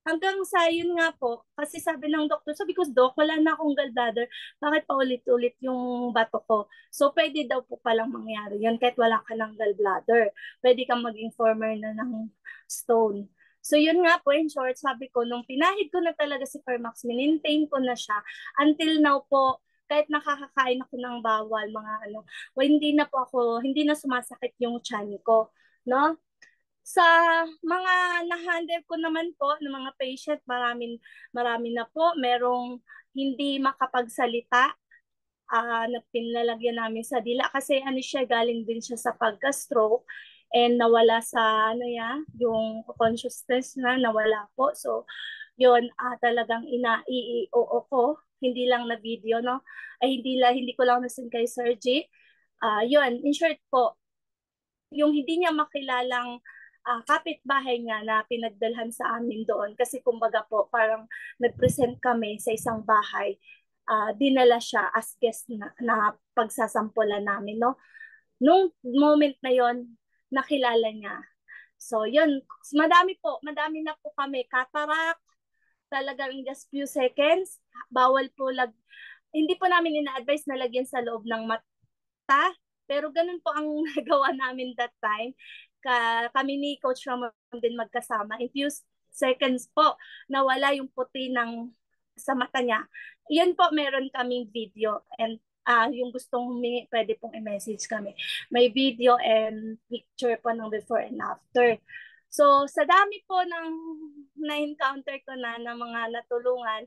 Hanggang sa yun nga po, kasi sabi ng doktor, sabi ko, Dok, wala na akong gallbladder, bakit pa ulit-ulit yung bato ko? So pwede daw po palang mangyari yun kahit wala ka ng gallbladder. Pwede kang maging former na ng stone. So yun nga po, in short, sabi ko, nung pinahid ko na talaga si Fermax, minintain ko na siya. Until now po, kahit nakakakain ako ng bawal, hindi na sumasakit yung tiyan ko, no? Sa mga na-handle ko naman po ng mga patient, marami na po, merong hindi makapagsalita, na pinalagyan namin sa dila kasi galing din siya sa pagka-stroke and nawala sa yung consciousness na nawala po. So yun, talagang i-oo ko, hindi lang na video, no? Hindi ko lang nasin kay Sir G. Yun, in short po, yung hindi niya makilalang kapitbahay niya na pinagdalhan sa amin doon kasi kumbaga po parang nag-present kami sa isang bahay, dinala siya as guest na pagsasampulan namin, no? Nung moment na yon nakilala niya. So yun, madami na po kami, cataract, talagang just few seconds. Bawal po hindi po namin ina-advise na lagyan sa loob ng mata, pero ganun po ang nagawa namin that time. Kami ni Coach Ramon din magkasama. In few seconds po, nawala yung puti sa mata niya. Yan po, meron kaming video, and yung gustong humingi, pwede pong i-message kami. May video and picture po ng before and after. So, sa dami po ng na-encounter ko na ng mga natulungan,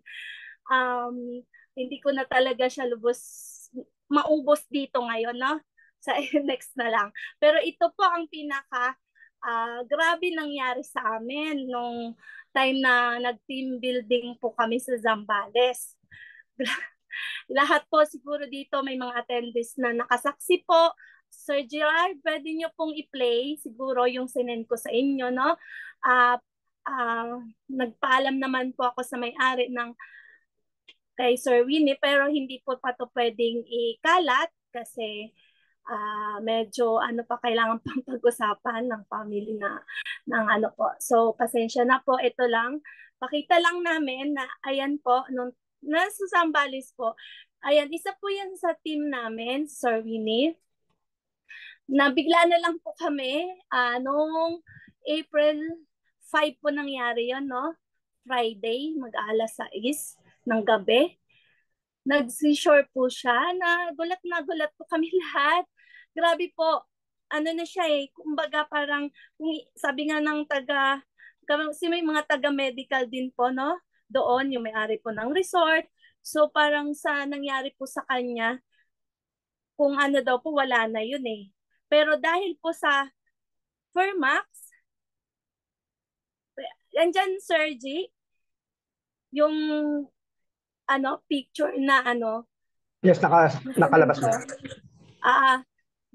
hindi ko na talaga siya lubos maubos dito ngayon, no? Sa next na lang. Pero ito po ang pinaka grabe nangyari sa amin nung time na nag-team building po kami sa Zambales. Lahat po siguro dito may mga attendees na nakasaksi po. Sir Gerard, pwede nyo pong i-play siguro yung sinend ko sa inyo, no? Nagpaalam naman po ako sa may-ari ng kay Sir Winnie, pero hindi po pa to pwedeng ikalat kasi medyo kailangan pang pag-usapan ng family ng po. So, pasensya na po, ito lang. Pakita lang namin na ayan po, nung nasa Zambales po, ayan, isa po yan sa team namin, Sir Winnie. Nabigla na lang po kami, noong April 5 po nangyari yon, no? Friday, mag-alas 6 ng gabi. Nag-seashore po siya, na gulat po kami lahat. Grabe po, na siya kumbaga parang, sabi nga ng kasi may mga taga-medical din po, no? Doon, yung may-ari po ng resort. So parang sa nangyari po sa kanya, kung daw po, wala na yun Pero dahil po sa Fermax, andyan, Sir G, yung picture na Yes, nakalabas na.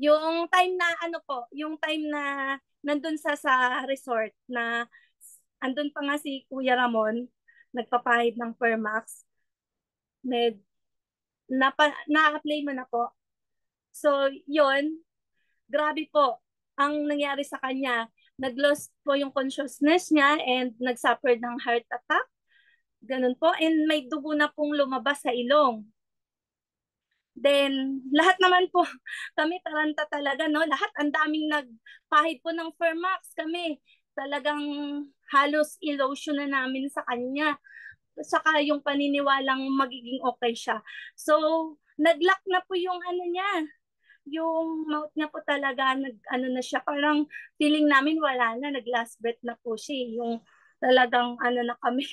Yung time na yung time na nandun sa resort na andun pa nga si Kuya Ramon, nagpapahid ng Fermax. Na-apply mo na po. So, yun, grabe po ang nangyari sa kanya. Nag-lost po yung consciousness niya and nag-suffer ng heart attack. Ganun po. And may dugo na pong lumabas sa ilong. Then, lahat naman po, kami taranta talaga, no? Lahat, ang daming nagpahid po ng Fermax kami. Talagang halos illusion na namin sa kanya. Saka yung paniniwalang magiging okay siya. So, nag-lock na po yung niya. Yung mouth niya po talaga, na siya. Parang feeling namin wala na, nag-last breath na po siya. Yung talagang na kami,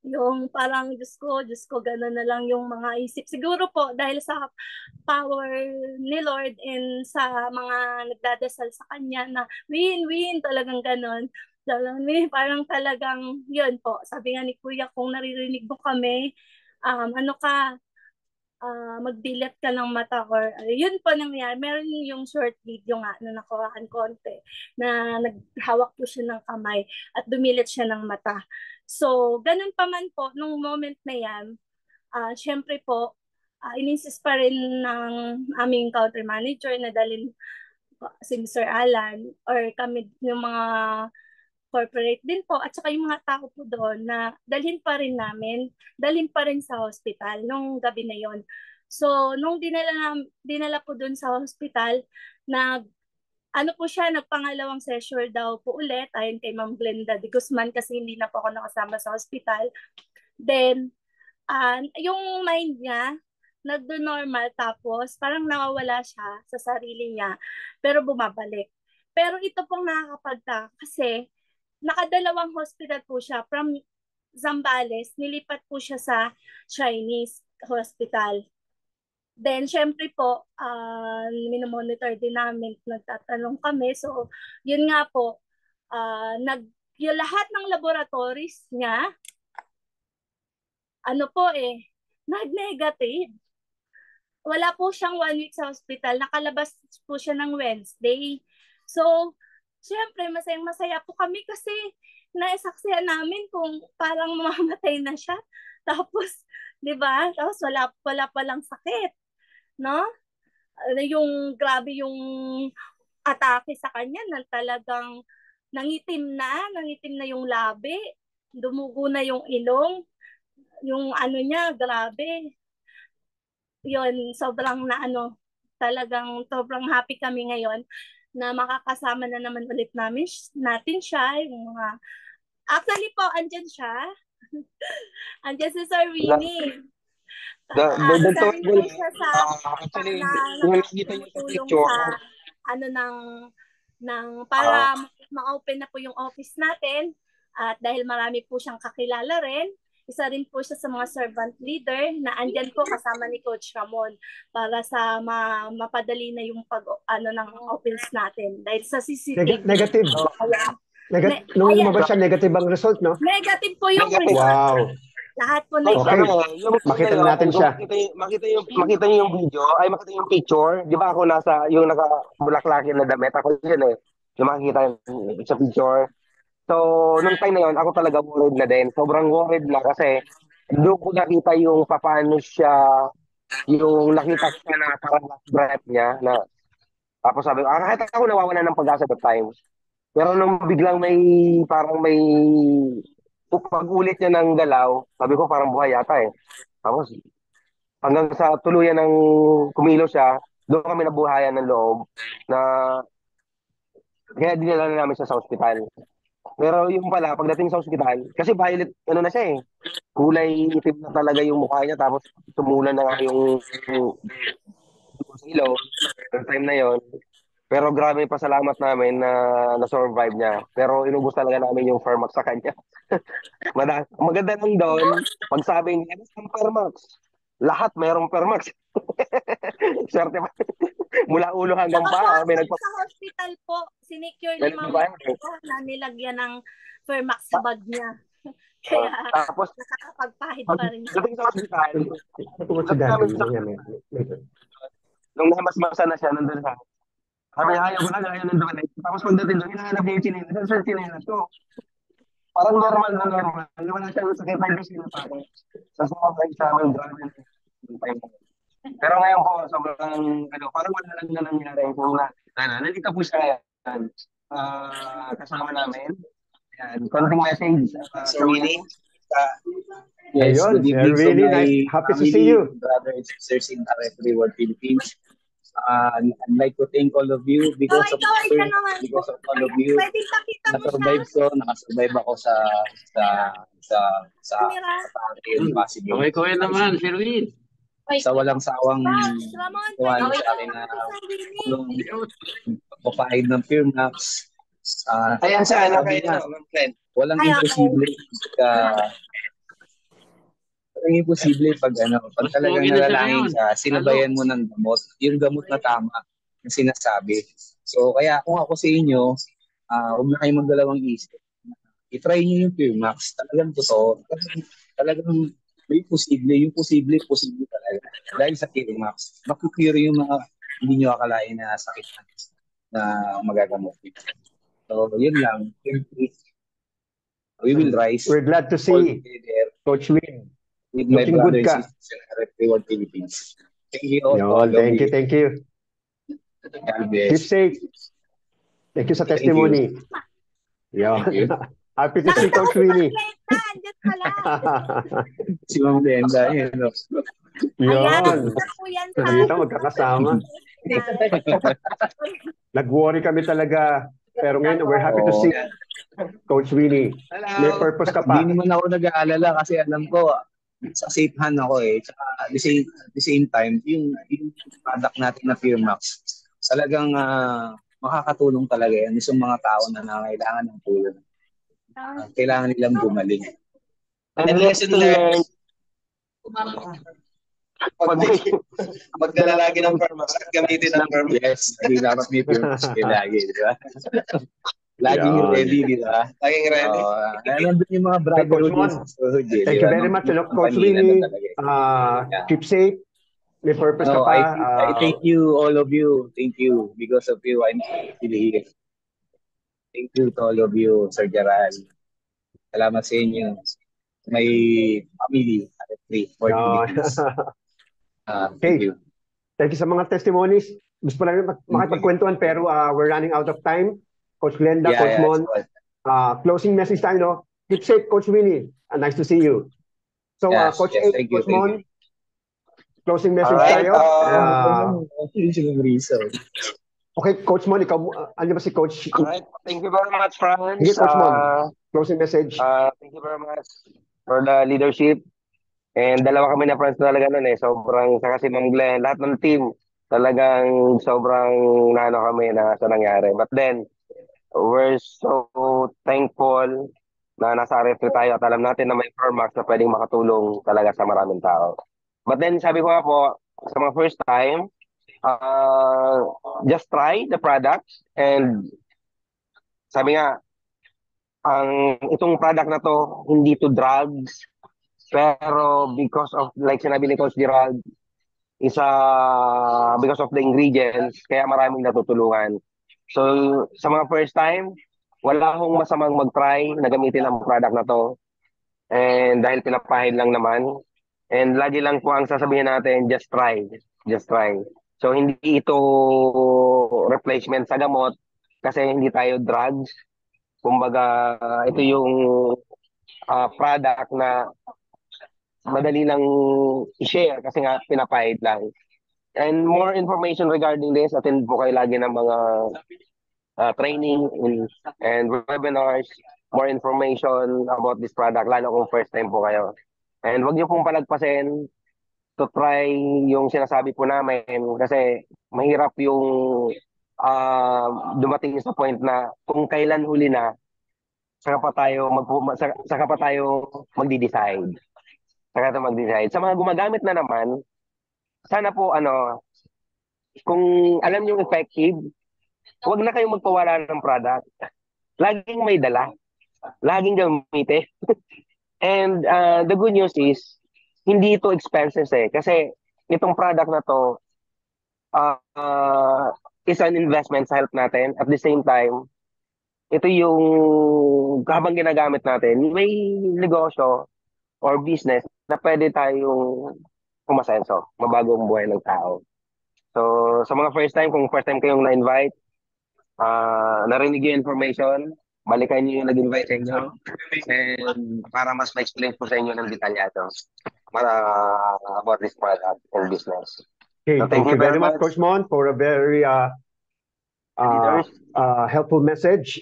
yung parang Diyos ko, gano'n na lang yung mga isip. Siguro po, dahil sa power ni Lord and sa mga nagdadasal sa Kanya na win, talagang gano'n. Parang talagang, yun po, sabi nga ni Kuya, kung naririnig mo kami, magdilat ka ng mata or yun po nangyari. Meron yung short video nga na nakuhaan konti na naghawak po siya ng kamay at dumilat siya ng mata. So, ganun pa man po, nung moment na yan, syempre po, ininsist pa rin ng aming country manager na dalhin si Mr. Alan or kami yung mga corporate din po at saka yung mga tao po doon na dalhin pa rin sa hospital nung gabi na yon. So, nung dinala po doon sa hospital, po siya, nagpangalawang session daw po ulit, ayon kay Ma'am Glenda de Guzman, kasi hindi na po ako nakasama sa hospital. Then, yung mind niya, nagdo-normal, tapos parang nawawala siya sa sarili niya, pero bumabalik. Pero ito pong nakakapagtaka kasi nakadalawang hospital po siya. From Zambales, nilipat po siya sa Chinese hospital. Then, syempre po, minomonitor din namin, nagtatanong kami. So, yun nga po, yung lahat ng laboratories niya, nag-negative. Wala po siyang 1 week sa hospital. Nakalabas po siya ng Wednesday. So, syempre, masayang-masaya po kami kasi naisaksihan namin kung parang mamamatay na siya. Tapos, di ba? Tapos wala palang sakit. No? Yung grabe yung atake sa kanya na talagang nangitim na yung labi. dumugo na yung ilong, yung ano niya, grabe. Yun, sobrang na ano, talagang sobrang happy kami ngayon na makakasama na naman ulit natin siya, yung mga, actually po, andyan siya. Andyan si Sir Winnie. Isa rin po siya sa actually, na yung nakikita niyo sa tumutulong picture, sa ano para ma-open na po yung office natin at dahil marami po siyang kakilala rin, isa rin po siya sa mga servant leader na andyan po kasama ni Coach Ramon para sa mapadali na yung ng office natin dahil sa CCTV. Negative. Ayan. Nung lumabas siya, negative ang result, no? Negative po yung result. Wow. Lahat po Okay. Makita na natin siya. Makita niyo yung video, ay makita yung picture. Di ba ako nasa, yung naka-bulaklakin na damit, ako yun eh. Yung makikita sa picture. So, nung time na yun, ako talaga worried na din. Sobrang worried na kasi doon ko nakita yung paano siya, yung nakita siya na parang last breath niya. Na, tapos sabi ko, kahit ako nawawalan ng pag-asa that time. Pero nung biglang parang may pag-ulit niya ng galaw, sabi ko parang buhay yata eh. Tapos hanggang sa tuluyan ng kumilos siya, doon kami nabuhayan ng loob na kaya dinala na namin siya sa ospital. Pero yung pala, pagdating sa ospital, kasi violet, ano na siya eh, kulay itim na talaga yung mukha niya, tapos tumulan na nga yung ilaw, yung time na yon. Pero grabe pasalamat namin na na-survive niya. Pero inubos talaga namin yung Fermax sa kanya. Maganda lang doon, pag sabi niya, ang Fermax, lahat mayroong Fermax. Swerte pa. Mula ulo hanggang paa. Sa hospital po, sinecure ni Mama na nilagyan ng Fermax sa bag niya. Kaya tapos, nakakapagpahid pa rin siya. Dating sa hospital, nung namasmasa na siya, nandun sa sabi niya, ayaw ko na, ayaw nandun na. Tapos pagdating doon, hinahanap niya yung chinelas. Saan siya chinelas ko? Parang normal na normal. Wala siyang sakit na yung sinapakot. Sa sumabay sa amin, pero ngayon po, sobrang, parang wala lang na nangyari. Kung nandito po siya, kasama namin. Konting message. Sir Winnie. Yes, good evening. Sir Winnie, nice. Happy to see you. Brother and sisters in RFD World Philippines. I'd like to thank all of you because of all of you. Nakasurvive ko, nakasurvive ako sa possible. Okay naman, Sir Winnie. Sa walang sawang tuwan sa akin na pagpapahid ng Firmax. Ayan siya, walang imposible pag talagang nalalangin ka, sinabayan mo ng gamot, yung gamot na tama na sinasabi. So kaya kung ako sa inyo, huwag na kayong magdalawang isip. I-try nyo yung Firmax. Talagang totoo. Talagang may posible talaga. Dahil sa Firmax, makukure yung mga hindi nyo akalain na sakit na magagamot. So, yun lang. We will rise. We're glad to see Coach Win. With my looking brothers good ka. and sisters in RFD World Philippines. Thank you all. Thank you. Keep safe. Thank you sa testimony. Yun. Happy to see Coach Winnie. Si Ma'am Glenda, yun. Yun. Dito magkakasama. Nag-worry kami talaga. Pero ngayon, we're happy to see Coach Winnie. May purpose ka pa. Hindi naman ako nag-aalala kasi alam ko, sa safe hand ako eh. Tsaka the same time, yung product natin na Firmax, talagang makakatulong talaga yan sa mga tao na nangangailangan ng tulong. Kailangan nilang gumaling. And lesson learned. Magdala lagi ng Firmax at gamitin ng Firmax. Yes, hindi dapat may Firmax lagi, di ba? Laging ready, di ba? Laging ready. Nandun yung mga brotherhood. Thank you very much, Coach Winnie. Keep safe. May purpose ka pa. I thank you, all of you. Thank you. Because of you, I'm still here. Thank you to all of you, Sir Gerald. Salamat sa inyo. My family, thank you. Thank you sa mga testimonies. Gusto namin makipagkwentuhan pero we're running out of time. Coach Glenda, Coach Mon, closing message tayo, no? Keep safe, Coach Winnie. Nice to see you. So, Yes, Coach yes, A, thank you, Coach thank Mon, you. closing message Alright, tayo. Okay, Coach Mon, ikaw, ano ba si Coach? Alright, thank you very much, Franz. Sige, Coach Mon. Closing message. Thank you very much for the leadership. And dalawa kami na friends talaga nun eh. Sobrang, saka si Ma'am Glenn, lahat ng team, talagang sobrang nano kami na sa nangyari. But then, we're so thankful na nasa RF3 tayo at alam natin na may Firmax na pwedeng makatulong talaga sa maraming tao. But then, sabi ko nga po, sa mga first time, just try the products and sabi nga, itong product na to, hindi to drugs, pero because of, like sinabi ni Coach Gerald, because of the ingredients, kaya maraming natutulungan. So, sa mga first time, wala akong masamang mag-try na gamitin ang product na to. And dahil pinapahid lang naman. And lagi lang po ang sasabihin natin, just try. Just try. So, hindi ito replacement sa gamot kasi hindi tayo drugs. Kumbaga, ito yung product na madali lang i-share kasi nga pinapahid lang. And more information regarding this, attend po kayo lagi ng mga training and webinars, more information about this product, lalo kung first time po kayo. And wag niyo pong palagpasin to try yung sinasabi po namin kasi mahirap yung dumating sa point na kung kailan huli na, saka pa tayo magdi-decide. Saka tayo mag-decide. Sa mga gumagamit na naman, sana po kung alam niyo effective, huwag na kayong magpawala ng product. Laging may dala. Laging gamitin. And the good news is, hindi ito expenses eh. Kasi itong product na to is an investment sa health natin. At the same time, ito yung habang ginagamit natin, may negosyo or business na pwede tayong umasenso, mabago ang buhay ng tao. So, sa mga first time, kung first time kayong na-invite, narinig yung information, balikan nyo yung nag-invite sa inyo and para mas ma-explain po sa inyo ng detalyado about this product and business. Okay, So, thank you very much, Coach Mon, for a very helpful message.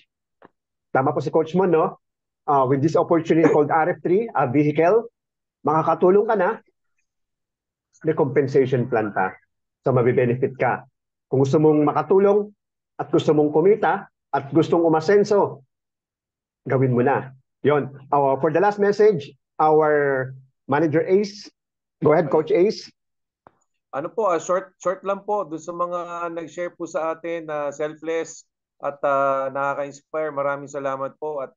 Tama po si Coach Mon, no? With this opportunity called RF3, a vehicle, makakatulong ka na, may compensation plan pa. So, mabibenefit ka. Kung gusto mong makatulong at gusto mong kumita at gustong umasenso, gawin mo na. Yon. For the last message, our manager Ace. Go ahead, Coach Ace. Ano po, short lang po doon sa mga nag-share po sa atin na selfless at nakaka-inspire. Maraming salamat po at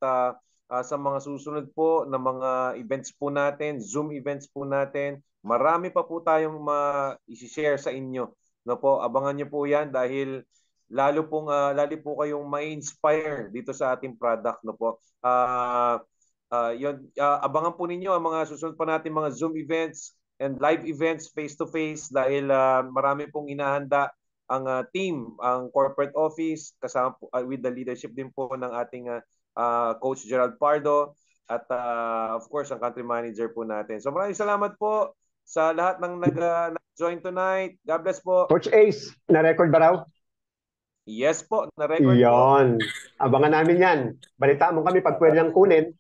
sa mga susunod po na mga events po natin, Zoom events po natin, marami pa po tayong i-share sa inyo. No po, abangan niyo po 'yan dahil lalo po kayong ma-inspire dito sa ating product, no po. Abangan po ninyo ang mga susunod pa natin mga Zoom events and live events face to face dahil marami pong inahanda ang team, ang corporate office kasama po, with the leadership din po ng ating Coach Gerald Pardo at of course ang country manager po natin. So maraming salamat po sa lahat ng nag-join tonight. God bless po. Coach Ace, na-record ba raw? Yes po, na-record Iyon. po. Abangan namin yan. Balitaan mo kami pag pwede lang kunin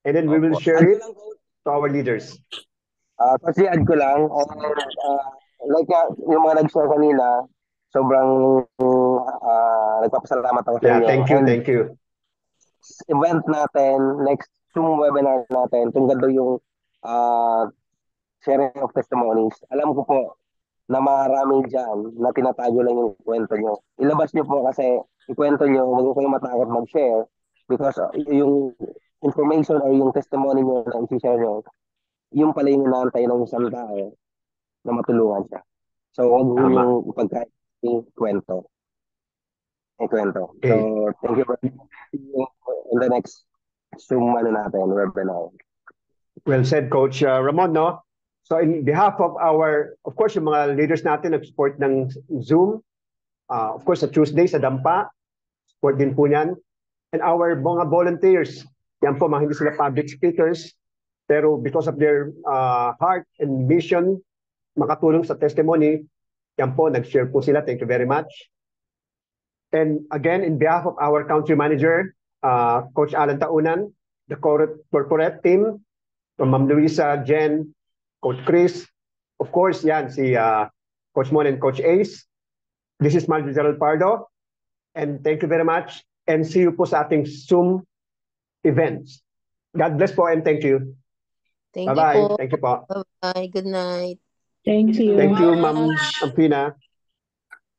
and then we will share it to our leaders. Kasi add ko lang, like yung mga nag-share kanina, sobrang nagpapasalamat ako sa inyo. Thank you. Event natin, next Zoom webinar natin, tungkol daw yung sharing of testimonies. Alam ko po na marami dyan na tinatago lang yung kwento nyo. Ilabas nyo po kasi ikwento nyo, huwag kayong matakot mag-share because yung information or yung testimony nyo na i-share nyo, yung pala yung inaantay ng isang tao na matulungan siya. So, huwag yung pagkain kwento. Kwento. So, thank you for in the next Zoom natin, webinar. Well said, Coach Ramon, no? So, in behalf of of course, yung mga leaders natin nag-support ng Zoom, of course, sa Tuesday, sa Dampa, support din po niyan. And our mga volunteers, Yan po, mga hindi sila public speakers, pero because of their heart and mission, makatulong sa testimony, yan po, nag-share po sila. Thank you very much. And again, in behalf of our country manager, Coach Alan Taunan, the corporate team, from Ma'am Luisa, Jen, Coach Chris, of course, yan, si Coach Mon and Coach Ace. This is Manager Gerald Pardo. And thank you very much. And see you po sa ating Zoom events. God bless po and thank you. Thank Bye-bye. you po. Thank you po. Bye-bye. Good night. Thank you. Thank you, Ma'am Ampina.